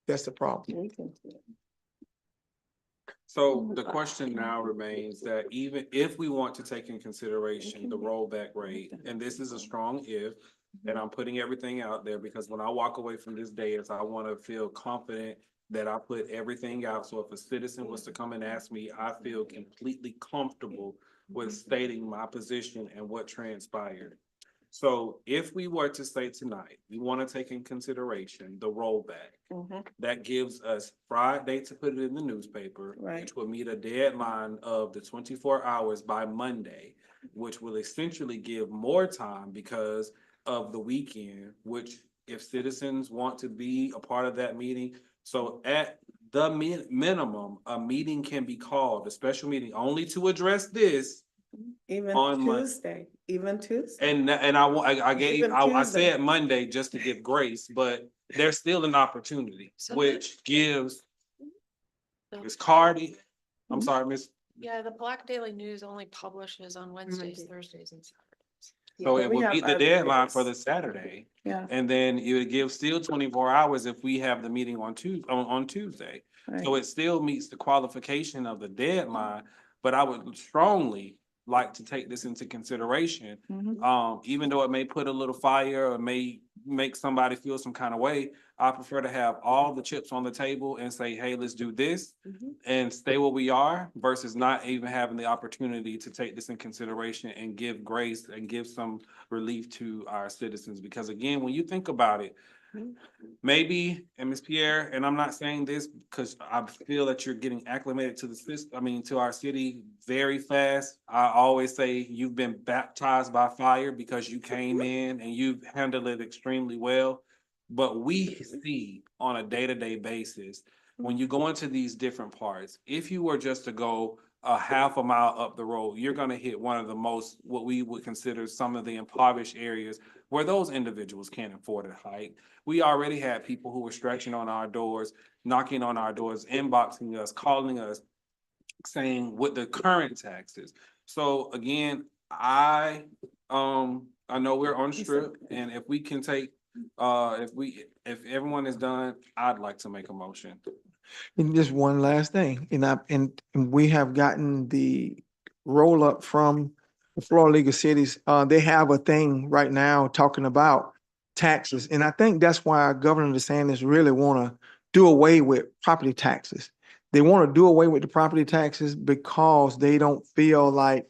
D: That's the problem.
E: So the question now remains that even if we want to take in consideration the rollback rate, and this is a strong if, and I'm putting everything out there because when I walk away from this dais, I want to feel confident that I put everything out. So if a citizen was to come and ask me, I feel completely comfortable with stating my position and what transpired. So if we were to say tonight, we want to take in consideration the rollback, that gives us Friday to put it in the newspaper, which will meet a deadline of the 24 hours by Monday, which will essentially give more time because of the weekend, which if citizens want to be a part of that meeting. So at the minimum, a meeting can be called, a special meeting only to address this.
J: Even
E: On
J: Tuesday, even Tuesday.
E: And I said Monday just to give grace, but there's still an opportunity,
I: So
E: which gives Ms. Cardi, I'm sorry, Miss.
I: Yeah, the Black Daily News only publishes on Wednesdays,
J: Monday.
I: Thursdays, and Saturdays.
E: So
J: Yeah,
E: it
J: we
E: would
J: have
E: meet the
J: other
E: deadline
J: days.
E: for the Saturday.
J: Yeah.
E: And then it would give still 24 hours if we have the meeting on Tuesday. So it still meets the qualification of the deadline, but I would strongly like to take this into consideration. Even though it may put a little fire or may make somebody feel some kind of way, I prefer to have all the chips on the table and say, hey, let's do this and stay where we are versus not even having the opportunity to take this in consideration and give grace and give some relief to our citizens. Because again, when you think about it, maybe, and Ms. Pierre, and I'm not saying this because I feel that you're getting acclimated to the system, to our city very fast. I always say you've been baptized by fire because you came in and you've handled it extremely well. But we see on a day-to-day basis, when you go into these different parts, if you were just to go a half a mile up the road, you're gonna hit one of the most, what we would consider some of the impoverished areas where those individuals can't afford a hike. We already had people who were stretching on our doors, knocking on our doors, inboxing us, calling us, saying what the current taxes. So again, I know we're on the strip, and if we can take, if everyone is done, I'd like to make a motion.
D: And just one last thing, and we have gotten the roll up from the Florida League of Cities. They have a thing right now talking about taxes, and I think that's why our Governor DeSantis really want to do away with property taxes. They want to do away with the property taxes because they don't feel like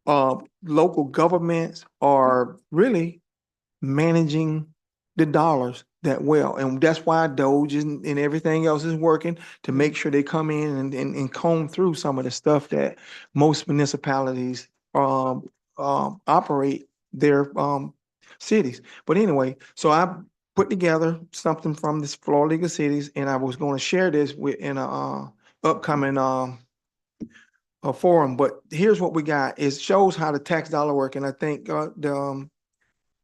D: local governments are really managing the dollars that well. And that's why Doge and everything else is working to make sure they come in and comb through some of the stuff that most municipalities operate their cities. But anyway, so I put together something from this Florida League of Cities, and I was going to share this in a upcoming a forum. But here's what we got. It shows how the tax dollar work, and I think the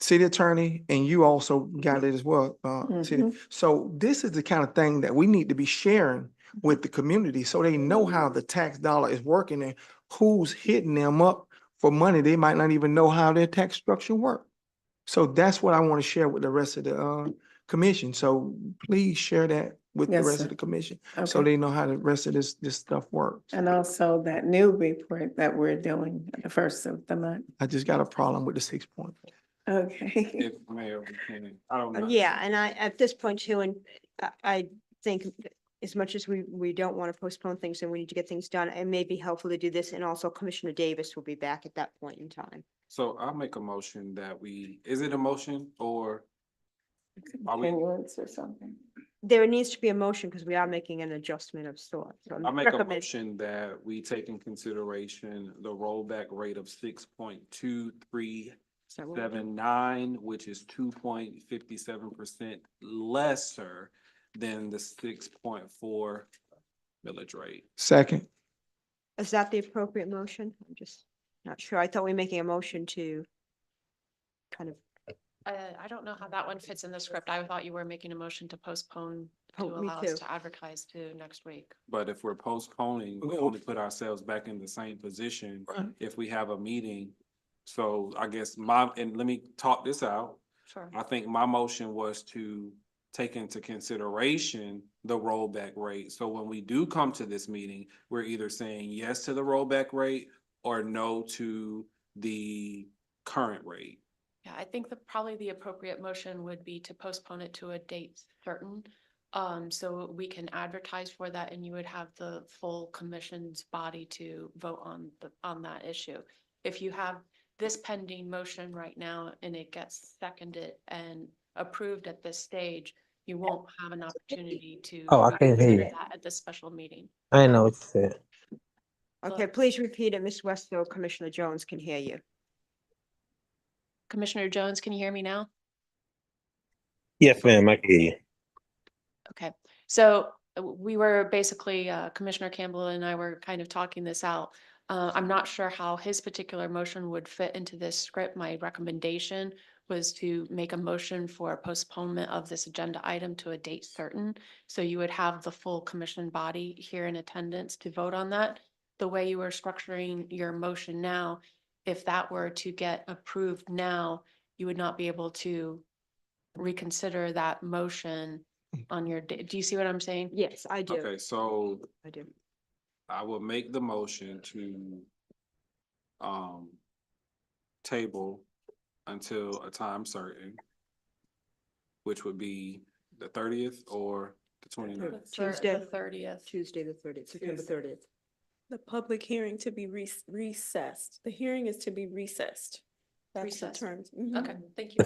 D: city attorney and you also got it as well, city. So this is the kind of thing that we need to be sharing with the community so they know how the tax dollar is working and who's hitting them up for money. They might not even know how their tax structure work. So that's what I want to share with the rest of the commission. So please share that with the
F: Yes,
D: rest
F: sir.
D: of the commission, so
F: Okay.
D: they know how the rest of this stuff works.
F: And also that new report that we're doing the first of the month.
D: I just got a problem with the 6 point.
F: Okay.
E: If Mayor, we can, I don't know.
A: Yeah, and at this point too, and I think as much as we don't want to postpone things and we need to get things done, it may be helpful to do this, and also Commissioner Davis will be back at that point in time.
E: So I'll make a motion that is it a motion or? Are we-
F: Continuance or something.
A: There needs to be a motion because we are making an adjustment of sorts. So I'm
E: I'll make a
A: recommend-
E: motion that we take in consideration the rollback rate of 6.2379, which is 2.57% lesser than the 6.4 millage rate.
D: Second,
A: Is that the appropriate motion? I'm just not sure. I thought we were making a motion to kind of
I: I don't know how that one fits in the script. I thought you were making a motion to postpone to
A: Oh, me
I: allow us
A: too.
I: to advertise to next week.
E: But if we're postponing, we only put ourselves back in the same position
D: Right.
E: if we have a meeting. So I guess and let me talk this out.
I: Sure.
E: I think my motion was to take into consideration the rollback rate. So when we do come to this meeting, we're either saying yes to the rollback rate or no to the current rate.
I: Yeah, I think probably the appropriate motion would be to postpone it to a date certain. So we can advertise for that and you would have the full commission's body to vote on that issue. If you have this pending motion right now and it gets seconded and approved at this stage, you won't have an opportunity to.
M: Oh, I can't hear you.
I: reconsider that at this special meeting.
M: I know what you said.
A: Okay, please repeat it. Ms. Westfield, Commissioner Jones can hear you.
I: Commissioner Jones, can you hear me now?
M: Yes, ma'am, I can hear you.
I: Okay, so we were basically, Commissioner Campbell and I were kind of talking this out. I'm not sure how his particular motion would fit into this script. My recommendation was to make a motion for postponement of this agenda item to a date certain. So you would have the full commission body here in attendance to vote on that. The way you were structuring your motion now, if that were to get approved now, you would not be able to reconsider that motion on your, do you see what I'm saying?
A: Yes, I do.
E: Okay, so
A: I do.
E: I will make the motion to table until a time certain, which would be the 30th or the 29th.
A: Tuesday.
I: The 30th.
A: Tuesday, the 30th, September 30th.
J: The public hearing to be recessed. The hearing is to be recessed. That's the
I: Recessed.
J: terms.
I: Okay, thank you.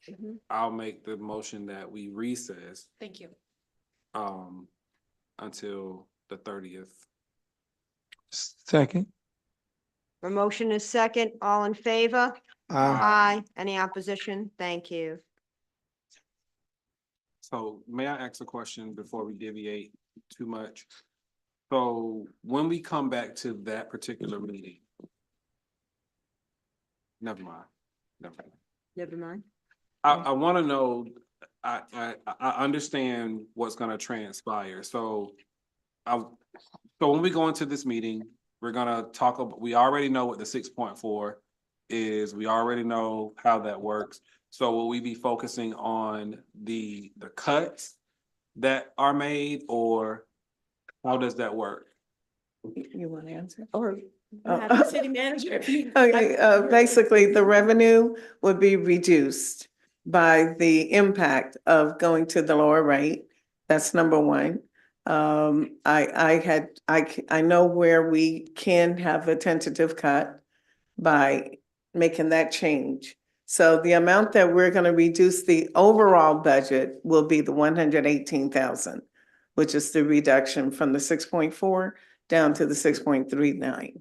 A: Mhm.
E: I'll make the motion that we recess
I: Thank you.
E: until the 30th.
D: second.
A: The motion is second. All in favor? Aye. Any opposition? Thank you.
E: So may I ask a question before we deviate too much? So when we come back to that particular meeting. Never mind.
A: Never mind.
E: I want to know, I understand what's gonna transpire, so when we go into this meeting, we're gonna talk about, we already know what the 6.4 is, we already know how that works. So will we be focusing on the cuts that are made, or how does that work?
F: You want to answer?
J: Or
F: Oh.
J: have the city manager.
F: Okay, basically, the revenue would be reduced by the impact of going to the lower rate. That's number one. I know where we can have a tentative cut by making that change. So the amount that we're gonna reduce the overall budget will be the 118,000, which is the reduction from the 6.4 down to the 6.39.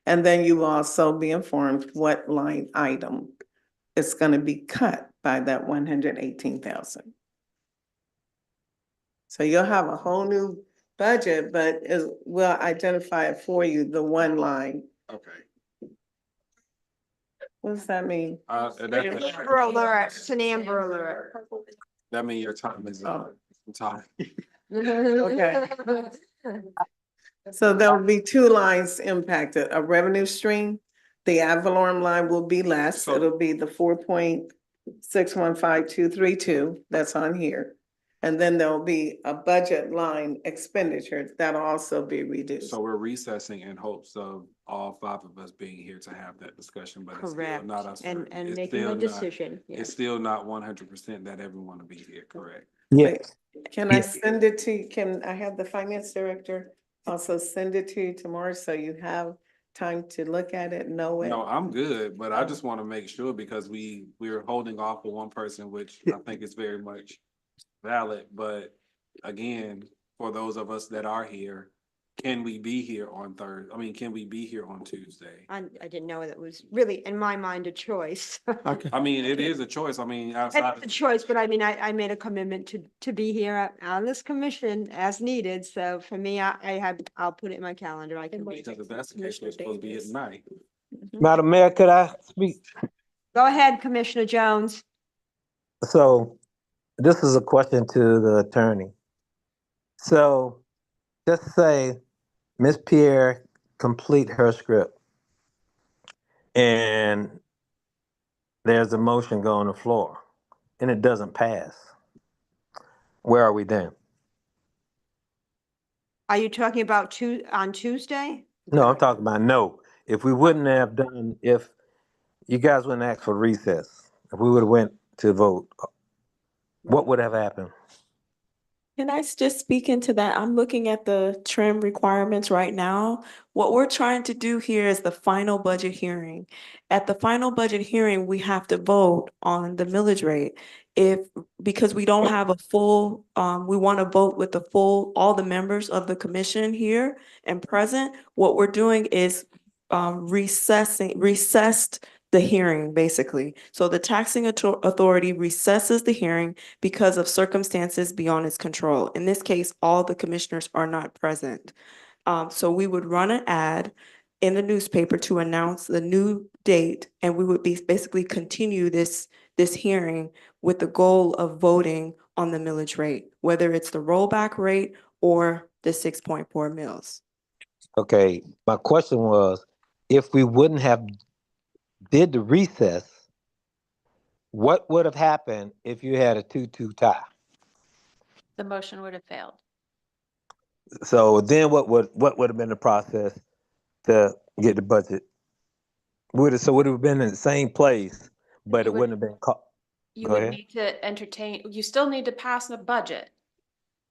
F: And then you will also be informed what line item is gonna be cut by that 118,000. So you'll have a whole new budget, but we'll identify it for you, the one line.
E: Okay.
F: What does that mean?
A: Amber alert. It's an Amber alert.
E: That means your time is up. Time.
F: Okay. So there'll be two lines impacted, a revenue stream. The ad valorem line will be less.
E: So-
F: It'll be the 4.8 615,232, that's on here. And then there'll be a budget line expenditure that'll also be reduced.
E: So we're recessing in hopes of all five of us being here to have that discussion, but it's still
A: Correct.
E: not us.
A: And
E: It's
A: making
E: still
A: a
E: not-
A: decision, yes.
E: It's still not 100% that everyone will be here, correct?
M: Yeah,
F: Can I send it to, can I have the finance director also send it to you tomorrow so you have time to look at it, know it?
E: No, I'm good, but I just want to make sure because we're holding off for one person, which I think is very much valid, but again, for those of us that are here, can we be here on Thursday? I mean, can we be here on Tuesday?
A: I didn't know that was really, in my mind, a choice.
E: I mean, it is a choice. I mean, outside.
A: It's a choice, but I mean, I made a commitment to be here on this commission as needed. So for me, I'll put it in my calendar. I can wait.
E: Because if that's the case, we're supposed to be at night.
M: Madam Mayor, could I speak?
A: Go ahead, Commissioner Jones.
M: So this is a question to the attorney. So just say Miss Pierre complete her script and there's a motion go on the floor and it doesn't pass. Where are we then?
A: Are you talking about on Tuesday?
M: No, I'm talking about no. If we wouldn't have done, if you guys wouldn't ask for recess, if we would have went to vote, what would have happened?
J: Can I just speak into that? I'm looking at the trim requirements right now. What we're trying to do here is the final budget hearing. At the final budget hearing, we have to vote on the millage rate. Because we don't have a full, we want to vote with the full, all the members of the commission here and present. What we're doing is recessed the hearing, basically. So the taxing authority recesses the hearing because of circumstances beyond its control. In this case, all the commissioners are not present. So we would run an ad in the newspaper to announce the new date, and we would basically continue this hearing with the goal of voting on the millage rate, whether it's the rollback rate or the 6.4 mils.
M: Okay, my question was, if we wouldn't have did the recess, what would have happened if you had a 2-2 tie?
I: The motion would have failed.
M: So then what would have been the process to get the budget? Would it have been in the same place, but
I: You
M: it
I: would-
M: wouldn't have been caught?
I: You
M: Go
I: would
M: ahead.
I: need to entertain, you still need to pass the budget.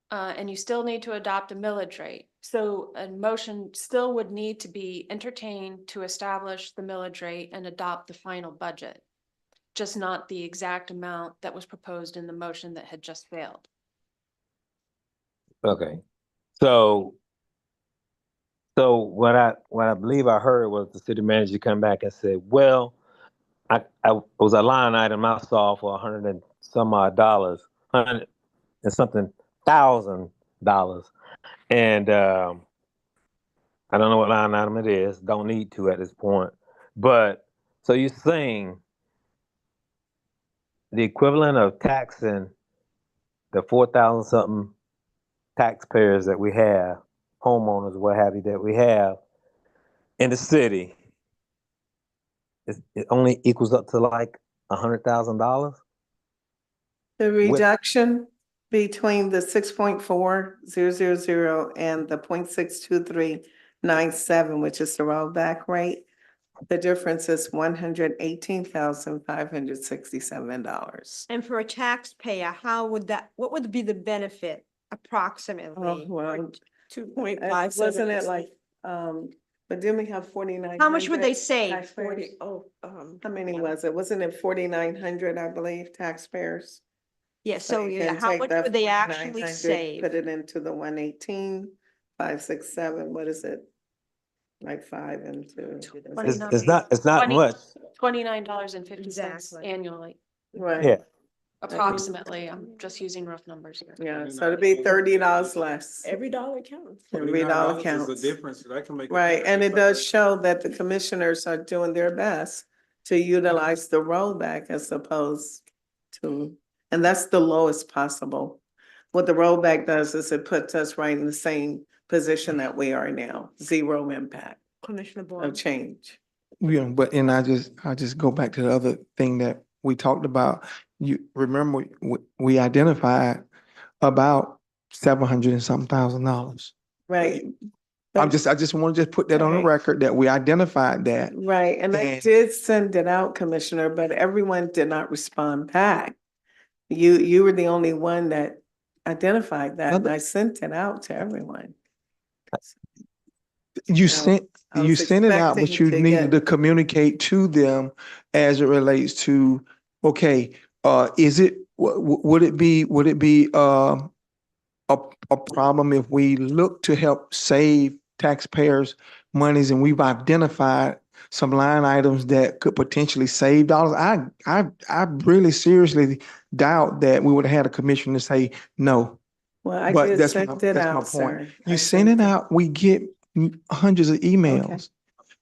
I: And you still need to adopt a millage rate. So a motion still would need to be entertained to establish the millage rate and adopt the final budget. Just not the exact amount that was proposed in the motion that had just failed.
M: Okay. So what I believe I heard was the city manager come back and said, well, I was a line item I saw for $100 and some odd dollars, $100 and something $1,000. And I don't know what line item it is, don't need to at this point. But so you're saying the equivalent of taxing the 4,000 something taxpayers that we have, homeowners, what have you, that we have in the city, it only equals up to like $100,000?
F: The reduction between the 6.4000 and the 0.62397, which is the rollback rate, the difference is $118,567.
A: And for a taxpayer, what would be the benefit approximately?
F: Oh, well,
J: 2.5.
F: wasn't it like, but didn't we have 4,900?
A: How much would they save?
F: taxpayers?
J: Oh,
F: How many was it? Wasn't it 4,900, I believe, taxpayers?
A: Yeah, so
F: you
A: yeah,
F: can
A: how
F: take
A: much
F: that
A: would they actually
F: 4,900,
A: save?
F: Put it into the 118,567, what is it? Like 5 and 2.
M: It's not
I: 20
M: much.
I: $29.50
A: Exactly.
I: annually,
F: Right.
M: Yeah.
I: approximately. I'm just using rough numbers here.
F: Yeah, so it'd be $30 less.
J: every dollar counts.
F: Every dollar
E: $29 is
F: counts.
E: a difference that can make. a
F: Right, and it
E: difference.
F: does show that the commissioners are doing their best to utilize the rollback as opposed to, and that's the lowest possible. What the rollback does is it puts us right in the same position that we are now, zero impact
A: Commissioner
F: of
A: Boyle.
F: change.
D: Yeah, but and I just go back to the other thing that we talked about, you remember, we identified about $700 and something thousand.
J: Right.
D: I just want to just put that on the
J: Right.
D: record that we identified that.
J: Right, and I
D: And-
J: did send it out, Commissioner, but everyone did not respond back. You were the only one that identified that, and I sent it out to everyone.
D: You
J: So,
D: sent,
J: I
D: you
J: was
D: sent it out, but
J: expecting
D: you
J: to
D: needed
J: get-
D: to communicate to them as it relates to, okay, is it, would it be, a problem if we look to help save taxpayers' monies and we've identified some line items that could potentially save dollars? I really seriously doubt that we would have had a commissioner say no.
J: Well, I
D: But
J: did
D: that's
J: send
D: my,
J: it
D: that's my
J: out,
D: point.
J: sir.
D: You
J: I
D: send it
J: sent
D: out, we get hundreds of emails.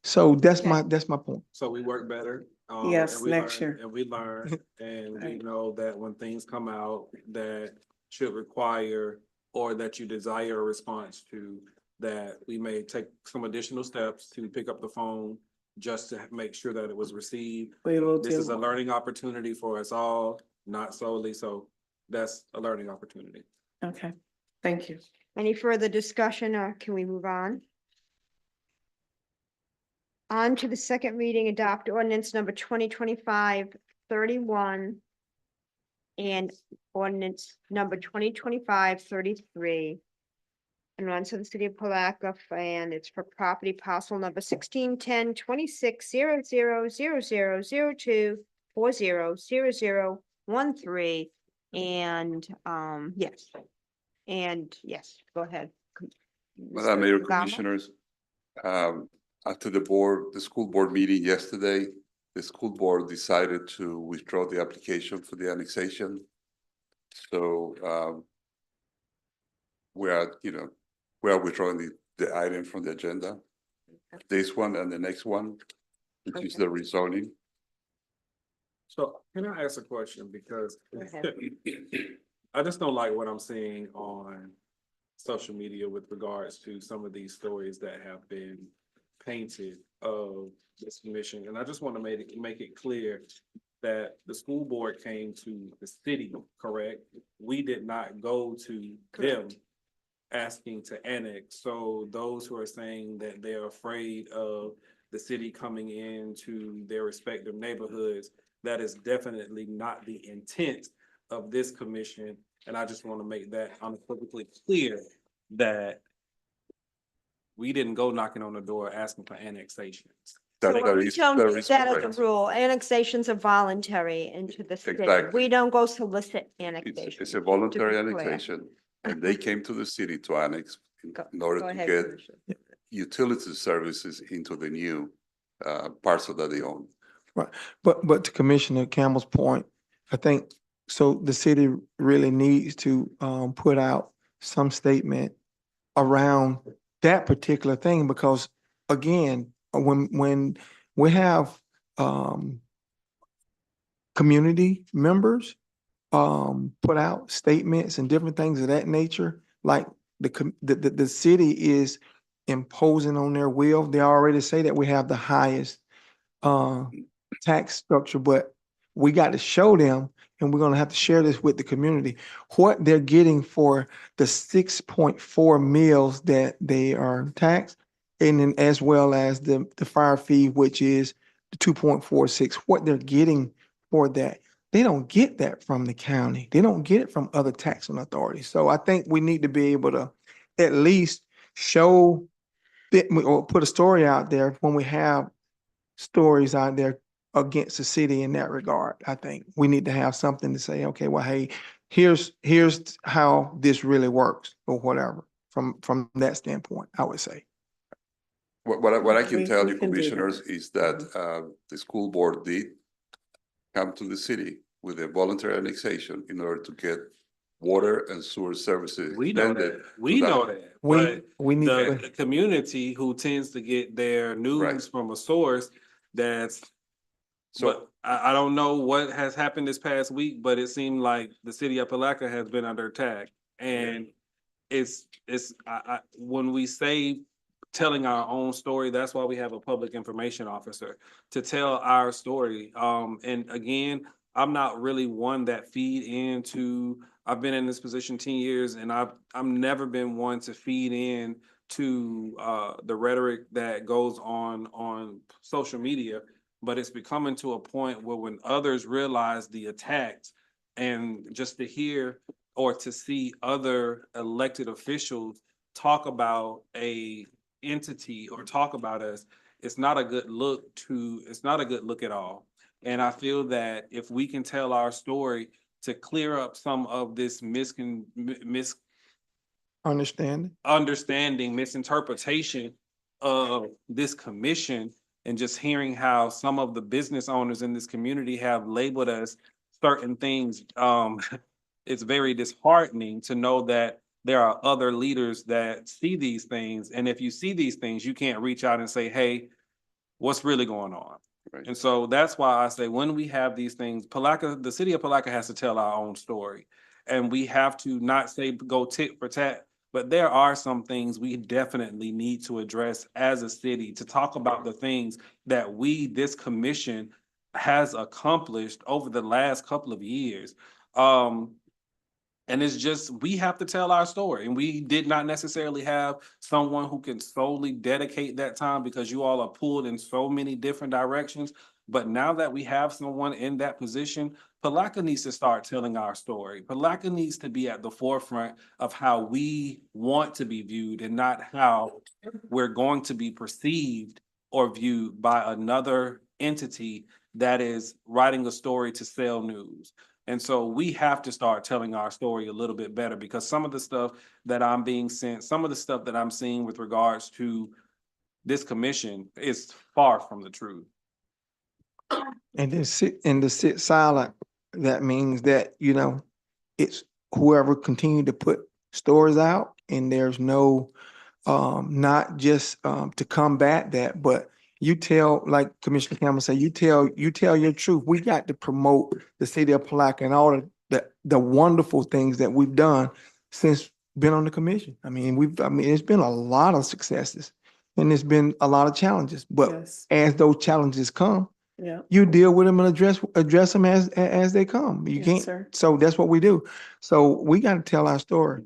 D: So that's
A: Okay.
D: that's my point.
E: So we work better.
J: Yes,
E: and we
J: next
E: learn-
J: year.
E: And we learn, and we
J: Right.
E: know that when things come out that should require or that you desire a response to, that we may take some additional steps to pick up the phone just to make sure that it was received.
J: We will
E: This is a
J: do.
E: learning opportunity for us all, not solely, so that's a learning opportunity.
J: Okay, thank you.
A: Any further discussion or can we move on? On to the second reading, adopt ordinance number 2025-31 and ordinance number 2025-33. And runs to the city of Palatka, and it's for property parcel number 1610-26000002400013. And yes. And yes, go ahead.
N: Madam
A: Mr.
N: Mayor,
A: Gama?
N: Commissioners, after the school board meeting yesterday, the school board decided to withdraw the application for the annexation. So we are withdrawing the item from the agenda. This one and the next one, which is the rezoning.
E: So can I ask a question? Because
A: Go ahead.
E: I just don't like what I'm seeing on social media with regards to some of these stories that have been painted of this commission. And I just want to make it clear that the school board came to the city, correct? We did not go to them asking to annex. So those who are saying that they're afraid of the city coming into their respective neighborhoods, that is definitely not the intent of this commission. And I just want to make that unequivocally clear that we didn't go knocking on the door asking for annexations.
A: So
N: That
A: we
N: is-
A: don't
N: that
A: do
N: is
A: that as
N: correct.
A: a rule. Annexations are voluntary into the city.
N: Exactly.
A: We don't go solicit
N: It's
A: annexations.
N: a voluntary
A: to be clear.
N: annexation, and they came to the city to annex
A: Go-
N: in order
A: go
N: to
A: ahead,
N: get
A: Commissioner.
N: utility services into the new parcel that they own.
D: But to Commissioner Campbell's point, I think, so the city really needs to put out some statement around that particular thing, because again, when we have community members put out statements and different things of that nature, like the city is imposing on their will. They already say that we have the highest tax structure, but we got to show them, and we're gonna have to share this with the community, what they're getting for the 6.4 mills that they are taxed, and then as well as the fire fee, which is the 2.46, what they're getting for that. They don't get that from the county. They don't get it from other taxing authorities. So I think we need to be able to at least show or put a story out there when we have stories out there against the city in that regard. I think we need to have something to say, okay, well, hey, here's how this really works, or whatever, from that standpoint, I would say.
N: What I can tell
J: We
N: you,
J: can do that.
N: commissioners, is that the school board did come to the city with a voluntary annexation in order to get water and sewer services.
E: We know
N: extended
E: that,
N: to
E: we know that, but
D: We need
E: the
D: to,
E: community who tends to get their news
N: Right.
E: from a source that's,
N: So
E: but I don't know what has happened this past week, but it seemed like the city of Palatka has been under attack. And when we say telling our own story, that's why we have a public information officer to tell our story. And again, I'm not really one that feed into, I've been in this position 10 years and I'm never been one to feed in to the rhetoric that goes on social media. But it's becoming to a point where when others realize the attacks and just to hear or to see other elected officials talk about a entity or talk about us, it's not a good look at all. And I feel that if we can tell our story to clear up some of this
D: Understanding.
E: misinterpretation of this commission and just hearing how some of the business owners in this community have labeled us certain things, it's very disheartening to know that there are other leaders that see these things. And if you see these things, you can't reach out and say, hey, what's really going on?
N: Right.
E: And so that's why I say when we have these things, Palatka, the city of Palatka has to tell our own story. And we have to not say go tit for tat, but there are some things we definitely need to address as a city to talk about the things that this commission has accomplished over the last couple of years. And it's just, we have to tell our story. And we did not necessarily have someone who can solely dedicate that time because you all are pulled in so many different directions. But now that we have someone in that position, Palatka needs to start telling our story. Palatka needs to be at the forefront of how we want to be viewed and not how we're going to be perceived or viewed by another entity that is writing a story to sell news. And so we have to start telling our story a little bit better because some of the stuff that I'm being sent, some of the stuff that I'm seeing with regards to this commission is far from the truth.
D: And then sit silent, that means that, it's whoever continue to put stories out and there's no, not just, to combat that, but you tell, like Commissioner Campbell said, you tell your truth. We got to promote the city of Palatka and all the wonderful things that we've done since been on the commission. I mean, it's been a lot of successes and there's been a lot of challenges, but
J: Yes.
D: as those challenges come,
J: Yeah.
D: you deal with them and address them as they come. You
J: Yes,
D: can't,
J: sir.
D: so that's what we do. So we got to tell our story.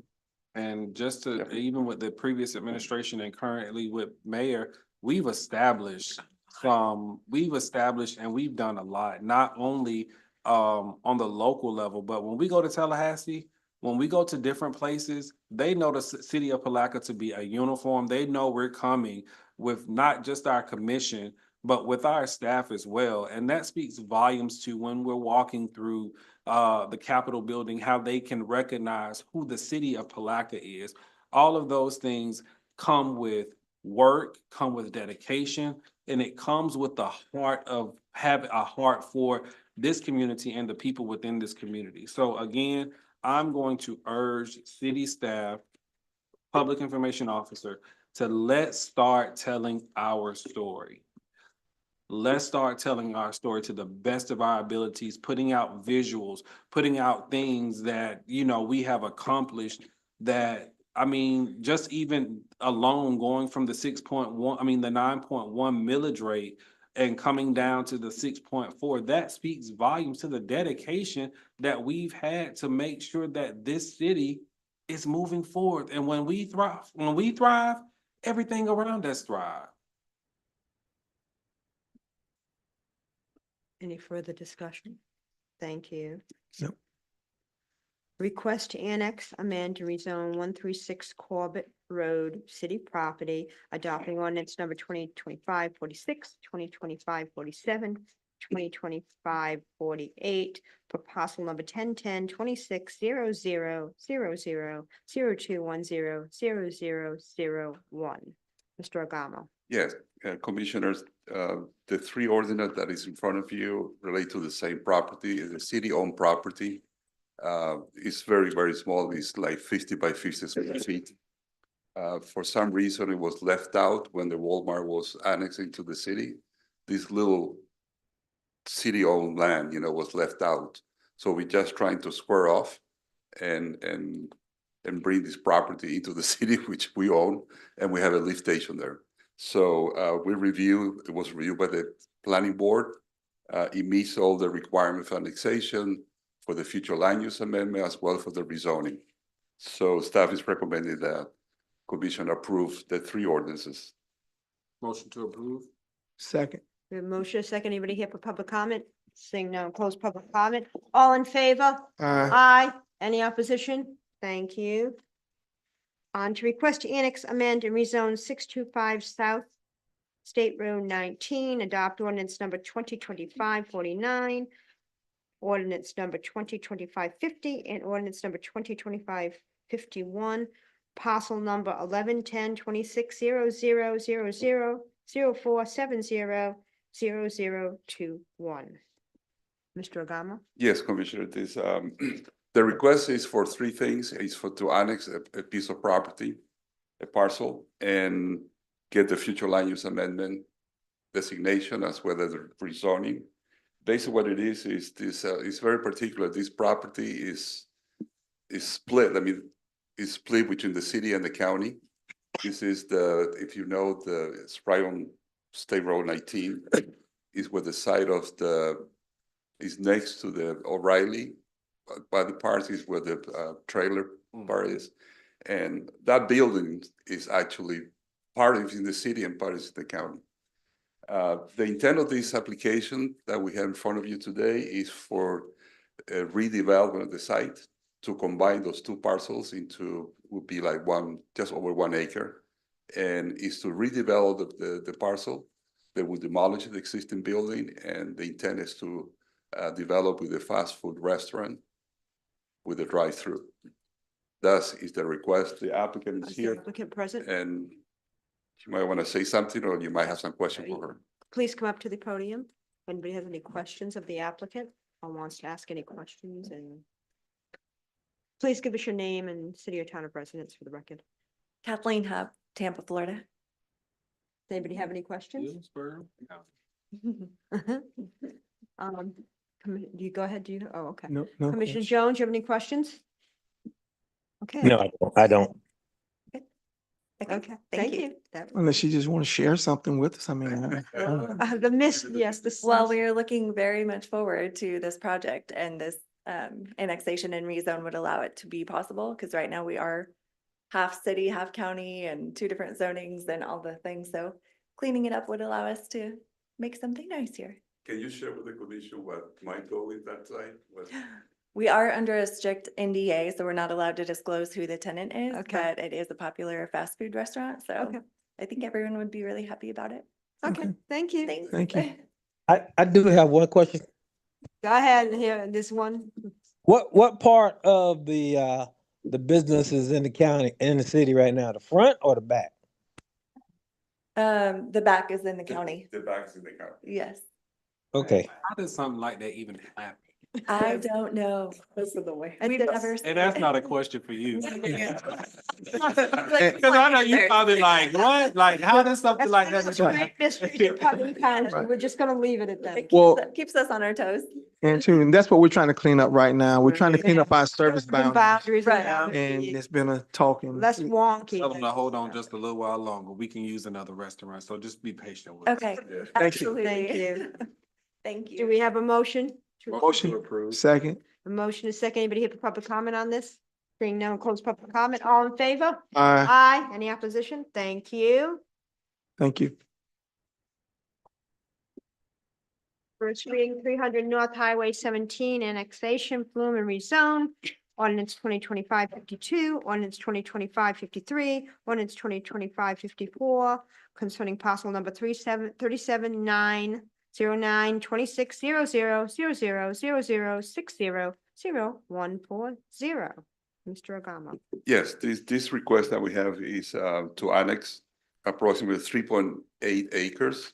E: And just to, even with the previous administration and currently with mayor, we've established and we've done a lot, not only on the local level, but when we go to Tallahassee, when we go to different places, they know the city of Palatka to be a uniform. They know we're coming with not just our commission, but with our staff as well. And that speaks volumes to when we're walking through the Capitol building, how they can recognize who the city of Palatka is. All of those things come with work, come with dedication, and it comes with the heart of having a heart for this community and the people within this community. So again, I'm going to urge city staff, public information officer, to let's start telling our story. Let's start telling our story to the best of our abilities, putting out visuals, putting out things that, we have accomplished that, just even alone going from the 9.1 millage rate and coming down to the 6.4, that speaks volumes to the dedication that we've had to make sure that this city is moving forward. And when we thrive, everything around us thrive.
A: Any further discussion? Thank you.
D: Yep.
A: Request to annex, amend, and rezone 136 Corbett Road, city property, adopting ordinance number 2025-46, 2025-47, 2025-48, for parcel number 1010-26-00-00-0210-0001. Mr. Agamo.
N: Yes, Commissioners, the three ordinance that is in front of you relate to the same property. It's a city-owned property. It's very, very small. It's like 50 by 50 square feet. For some reason, it was left out when the Walmart was annexing to the city. This little city-owned land, was left out. So we're just trying to square off and bring this property into the city, which we own, and we have a lift station there. So it was reviewed by the planning board, It meets all the requirements for annexation, for the future land use amendment, as well for the rezoning. So staff is recommending that commission approve the three ordinances.
E: Motion to approve?
D: Second.
A: We have a motion, a second. Anybody here for public comment? Seeing none, close public comment. All in favor? Aye. Any opposition? Thank you. On to request to annex, amend, and rezone 625 South State Road 19, adopt ordinance number 2025-49, ordinance number 2025-50, and ordinance number 2025-51, parcel number 111026000004700021. Mr. Agama?
N: Yes, Commissioner, this, the request is for three things. It's to annex a piece of property, a parcel, and get the future land use amendment designation as well as the rezoning. Basically, what it is this, it's very particular. This property is split. I mean, it's split between the city and the county. This is if you know, it's right on State Road 19, is where the site of is next to the O'Reilly, by the parts is where the trailer part is. And that building is actually part of in the city and part is in the county. The intent of this application that we have in front of you today is for a redevelopment of the site to combine those two parcels into, would be like just over 1 acre. And is to redevelop the parcel. They would demolish the existing building, and the intent is to develop with a fast food restaurant with a drive-through. Thus is the request. The applicant is
A: Is the
N: here,
A: applicant present?
N: and you might want to say something, or you might have some question for her.
A: Please come up to the podium. If anybody has any questions of the applicant or wants to ask any questions, and please give us your name and city or town of residence for the record.
O: Kathleen Hub, Tampa, Florida.
A: Does anybody have any questions? Do you go ahead? Do you? Oh, okay.
D: No.
A: Commissioner Jones, you have any questions? Okay.
M: No, I don't.
A: Okay, thank you. That-
D: Unless you just want to share something with us. I mean,
A: The miss, yes, the.
O: Well, we are looking very much forward to this project, and this annexation and rezone would allow it to be possible, because right now we are half city, half county, and 2 different zonings and all the things. So cleaning it up would allow us to make something nice here.
N: Can you share with the commission what might go with that site?
O: We are under a strict NDA, so we're not allowed to disclose who the tenant is,
A: Okay.
O: but it is a popular fast food restaurant. So
A: Okay.
O: I think everyone would be really happy about it.
A: Okay, thank you.
O: Thanks.
D: Thank you.
M: I do have one question.
A: Go ahead and hear this one.
M: What part of the business is in the county, in the city right now, the front or the back?
O: The back is in the county.
N: The back is in the county.
O: Yes.
M: Okay.
E: How does something like that even happen?
O: I don't know.
A: Those are the way.
O: We've never.
E: And that's not a question for you.
O: Like,
E: Because I know you probably like, what? Like, how does something like that?
A: Great mystery to Putnam County. We're just gonna leave it at that.
O: It
D: Well-
O: keeps us on our toes.
D: and that's what we're trying to clean up right now. We're trying to clean up our service boundaries.
A: Boundaries.
O: Right.
D: And it's been a talking.
A: Less wonky.
E: Tell them to hold on just a little while longer. We can use another restaurant, so just be patient with us.
O: Okay.
N: Yeah.
D: Thank you.
O: Absolutely.
A: Thank you.
O: Thank
A: Do
O: you.
A: we have a motion?
D: Motion.
E: to approve.
D: Second.
A: A motion is second. Anybody here for public comment on this? Seeing no close public comment. All in favor?
D: Aye.
A: Aye. Any opposition? Thank you.
D: Thank you.
A: First reading, 300 North Highway 17, annexation, Flume and rezone. Ordinance 2025-52, ordinance 2025-53, ordinance 2025-54, concerning parcel number 3790926000000600140. Mr. Agama.
N: Yes, this request that we have is to annex approximately 3.8 acres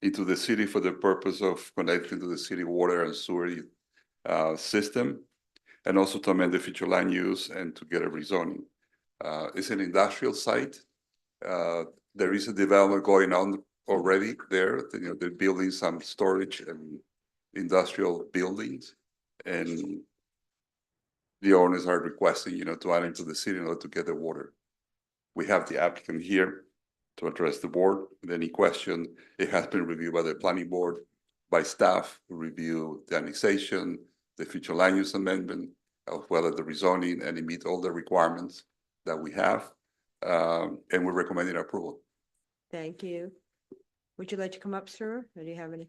N: into the city for the purpose of connecting to the city water and sewer system, and also to amend the future land use and to get a rezoning. It's an industrial site. There is a development going on already there. You know, they're building some storage and industrial buildings, and the owners are requesting, to add into the city in order to get the water. We have the applicant here to address the board with any question. It has been reviewed by the planning board. by staff to review the annexation, the future land use amendment, as well as the rezoning, and it meet all the requirements that we have. And we're recommending approval.
A: Thank you. Would you like to come up, sir? Or do you have any?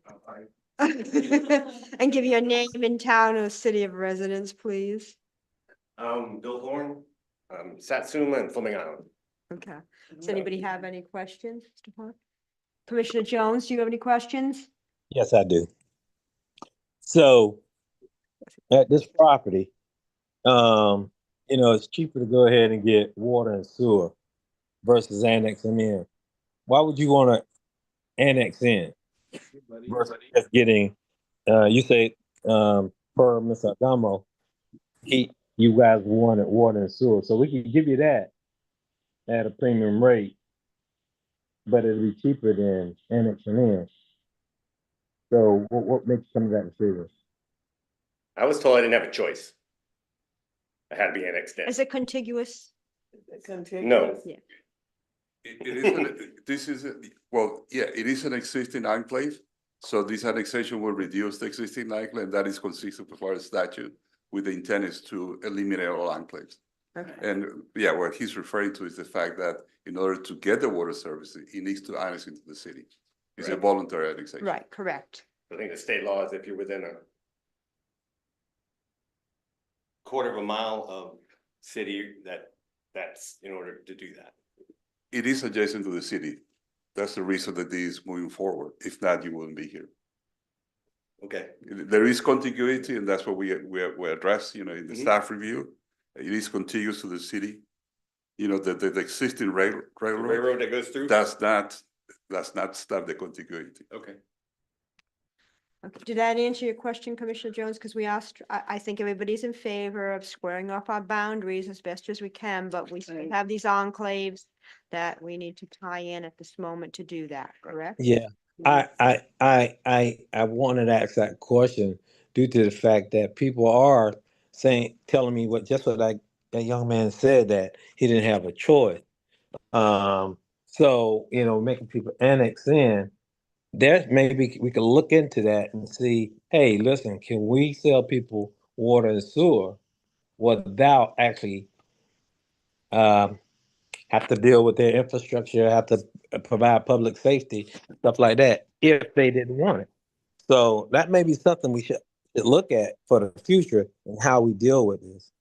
A: And give your name and town or city of residence, please.
P: Bill Horn, Satsuma and Fleming Island.
A: Okay. Does anybody have any questions, Mr. Horn? Commissioner Jones, do you have any questions?
M: Yes, I do. So at this property, it's cheaper to go ahead and get water and sewer versus annexing in. Why would you want to annex in versus just getting, you say, per Mr. Adamo, you guys wanted water and sewer, so we can give you that at a premium rate, but it'll be cheaper than annexing in. So what makes you come to that decision?
P: I was told I didn't have a choice. I had to be annexed in.
A: Is it contiguous?
P: No,
A: Yeah.
N: It is an existing enclave. So this annexation will reduce the existing enclave, and that is consistent with our statute, with the intent is to eliminate all enclaves.
A: Okay.
N: And what he's referring to is the fact that in order to get the water service, he needs to annex into the city. It's a
P: Right.
N: voluntary annexation.
A: Right, correct.
P: I think the state law is if you're within a quarter of a mile of city, that's in order to do that.
N: It is adjacent to the city. That's the reason that this is moving forward. If not, you wouldn't be here.
P: Okay.
N: There is contiguity, and that's what we address, in the
P: Mhm.
N: staff review. It is contiguous to the city. The existing
P: The
N: railroad,
P: railroad that goes through?
N: does not stop the contiguity.
P: Okay.
A: Okay. Did that answer your question, Commissioner Jones? Because we asked, I think everybody's in favor of squaring off our boundaries as best as we can, but we still have these enclaves that we need to tie in at this moment to do that, correct?
M: Yeah, I wanted to ask that question due to the fact that people are telling me what that young man said, that he didn't have a choice. So making people annex in, there maybe we could look into that and see, hey, listen, can we sell people water and sewer without actually have to deal with their infrastructure, have to provide public safety, stuff like that, if they didn't want it. So that may be something we should look at for the future and how we deal with this.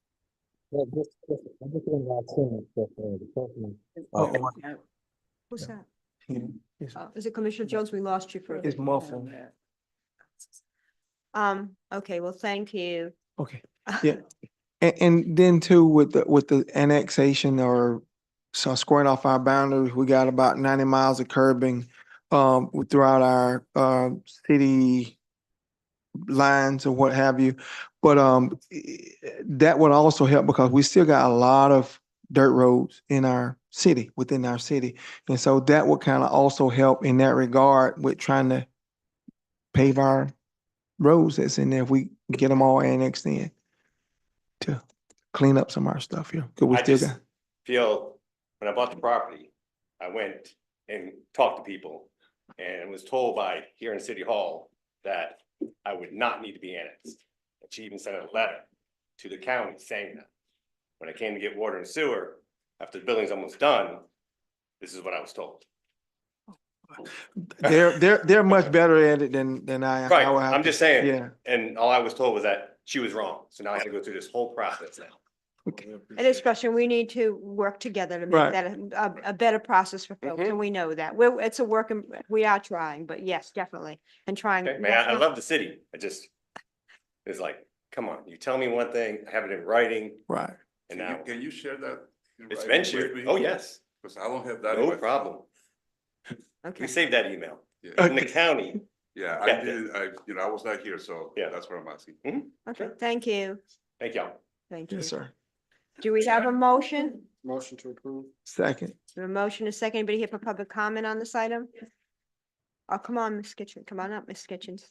A: Who's that?
D: It's
A: Is it Commissioner Jones? We lost you for.
D: it's muffled.
A: Okay, well, thank you.
D: Okay, yeah. And then too, with the annexation or so squaring off our boundaries, we got about 90 miles of curbing throughout our city lines or what have you. But that would also help because we still got a lot of dirt roads in our city, within our city. And so that would kind of also help in that regard with trying to pave our roads that's in there if we get them all annexed in to clean up some of our stuff here. Cause we
P: I
D: still
P: just
D: got,
P: feel, when I bought the property, I went and talked to people and was told by here in City Hall that I would not need to be annexed. And she even sent a letter to the county saying that. When I came to get water and sewer, after the building's almost done, this is what I was told.
D: they're much better at it than I am.
P: Right,
D: I would have
P: I'm
D: to-
P: just saying.
D: Yeah.
P: And all I was told was that she was wrong. So now I have to go through this whole process now.
A: And especially, we need to work together to make
D: Right.
A: that a better process for folks, and we know that. It's a work, we are trying, but yes, definitely, and trying.
P: Okay, man, I love the city. It's like, come on, you tell me one thing, I have it in writing,
D: Right.
P: and now
N: Can you share that?
P: it's been shared. Oh, yes,
N: Because I don't have that.
P: no problem.
A: Okay.
P: We saved that email.
N: Yeah,
P: In the county.
N: yeah, I
P: Kept
N: did, I was not here, so
P: Yeah.
N: that's what I'm asking.
A: Okay, thank you.
P: Thank y'all.
A: Thank you.
D: Yes, sir.
A: Do we have a motion?
D: Motion to approve. Second.
A: A motion, a second. Anybody here for public comment on this item? Oh, come on, Ms. Kitchen. Come on up, Ms. Kitchens.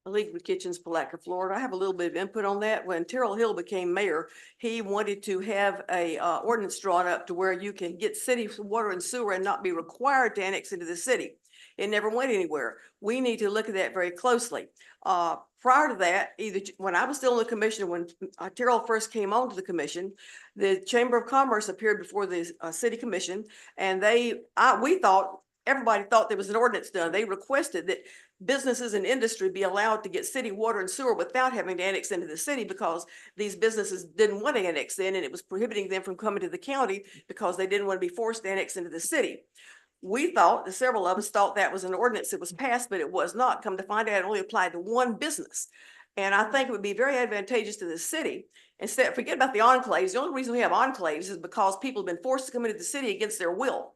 Q: League of Kitchens, Palatka, Florida. I have a little bit of input on that. When Terrell Hill became mayor, he wanted to have a ordinance drawn up to where you can get city water and sewer and not be required to annex into the city. It never went anywhere. We need to look at that very closely. Prior to that, when I was still on the commission, when Terrell first came onto the commission, the Chamber of Commerce appeared before the city commission, and everybody thought there was an ordinance done. They requested that businesses and industry be allowed to get city water and sewer without having to annex into the city, because these businesses didn't want to annex in, and it was prohibiting them from coming to the county because they didn't want to be forced to annex into the city. Several of us thought that was an ordinance that was passed, but it was not. Come to find out, it only applied to one business. And I think it would be very advantageous to the city. Forget about the enclaves. The only reason we have enclaves is because people have been forced to come into the city against their will.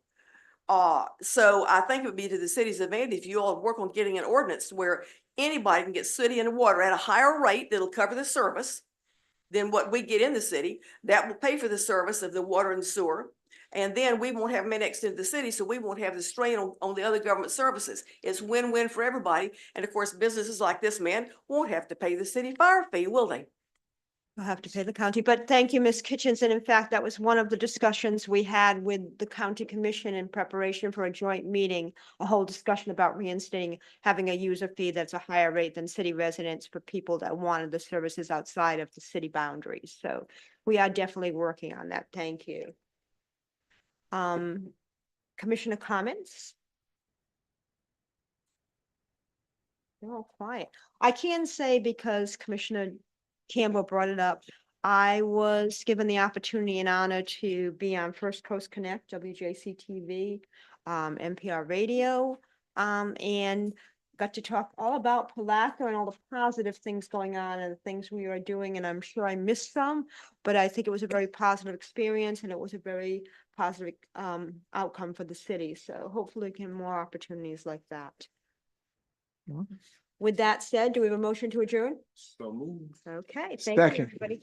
Q: So I think it would be to the city's advantage if you all work on getting an ordinance where anybody can get city and water at a higher rate that'll cover the service than what we get in the city. That will pay for the service of the water and sewer. And then we won't have them annexed into the city, so we won't have the strain on the other government services. It's win-win for everybody. And of course, businesses like this man won't have to pay the city fire fee, will they?
A: We'll have to pay the county, but thank you, Ms. Kitchens. And in fact, that was one of the discussions we had with the county commission in preparation for a joint meeting, a whole discussion about reinstating, having a user fee that's a higher rate than city residents for people that wanted the services outside of the city boundaries. So we are definitely working on that. Thank you. Commissioner comments? They're all quiet. I can say, because Commissioner Campbell brought it up, I was given the opportunity and honor to be on First Coast Connect, WJC-TV, NPR radio, and got to talk all about Palatka and all the positive things going on and the things we are doing. And I'm sure I missed some, but I think it was a very positive experience, and it was a very positive outcome for the city. So hopefully we can have more opportunities like that. With that said, do we have a motion to adjourn?
E: So moved.
A: Okay, thank you,
D: Second.
A: everybody.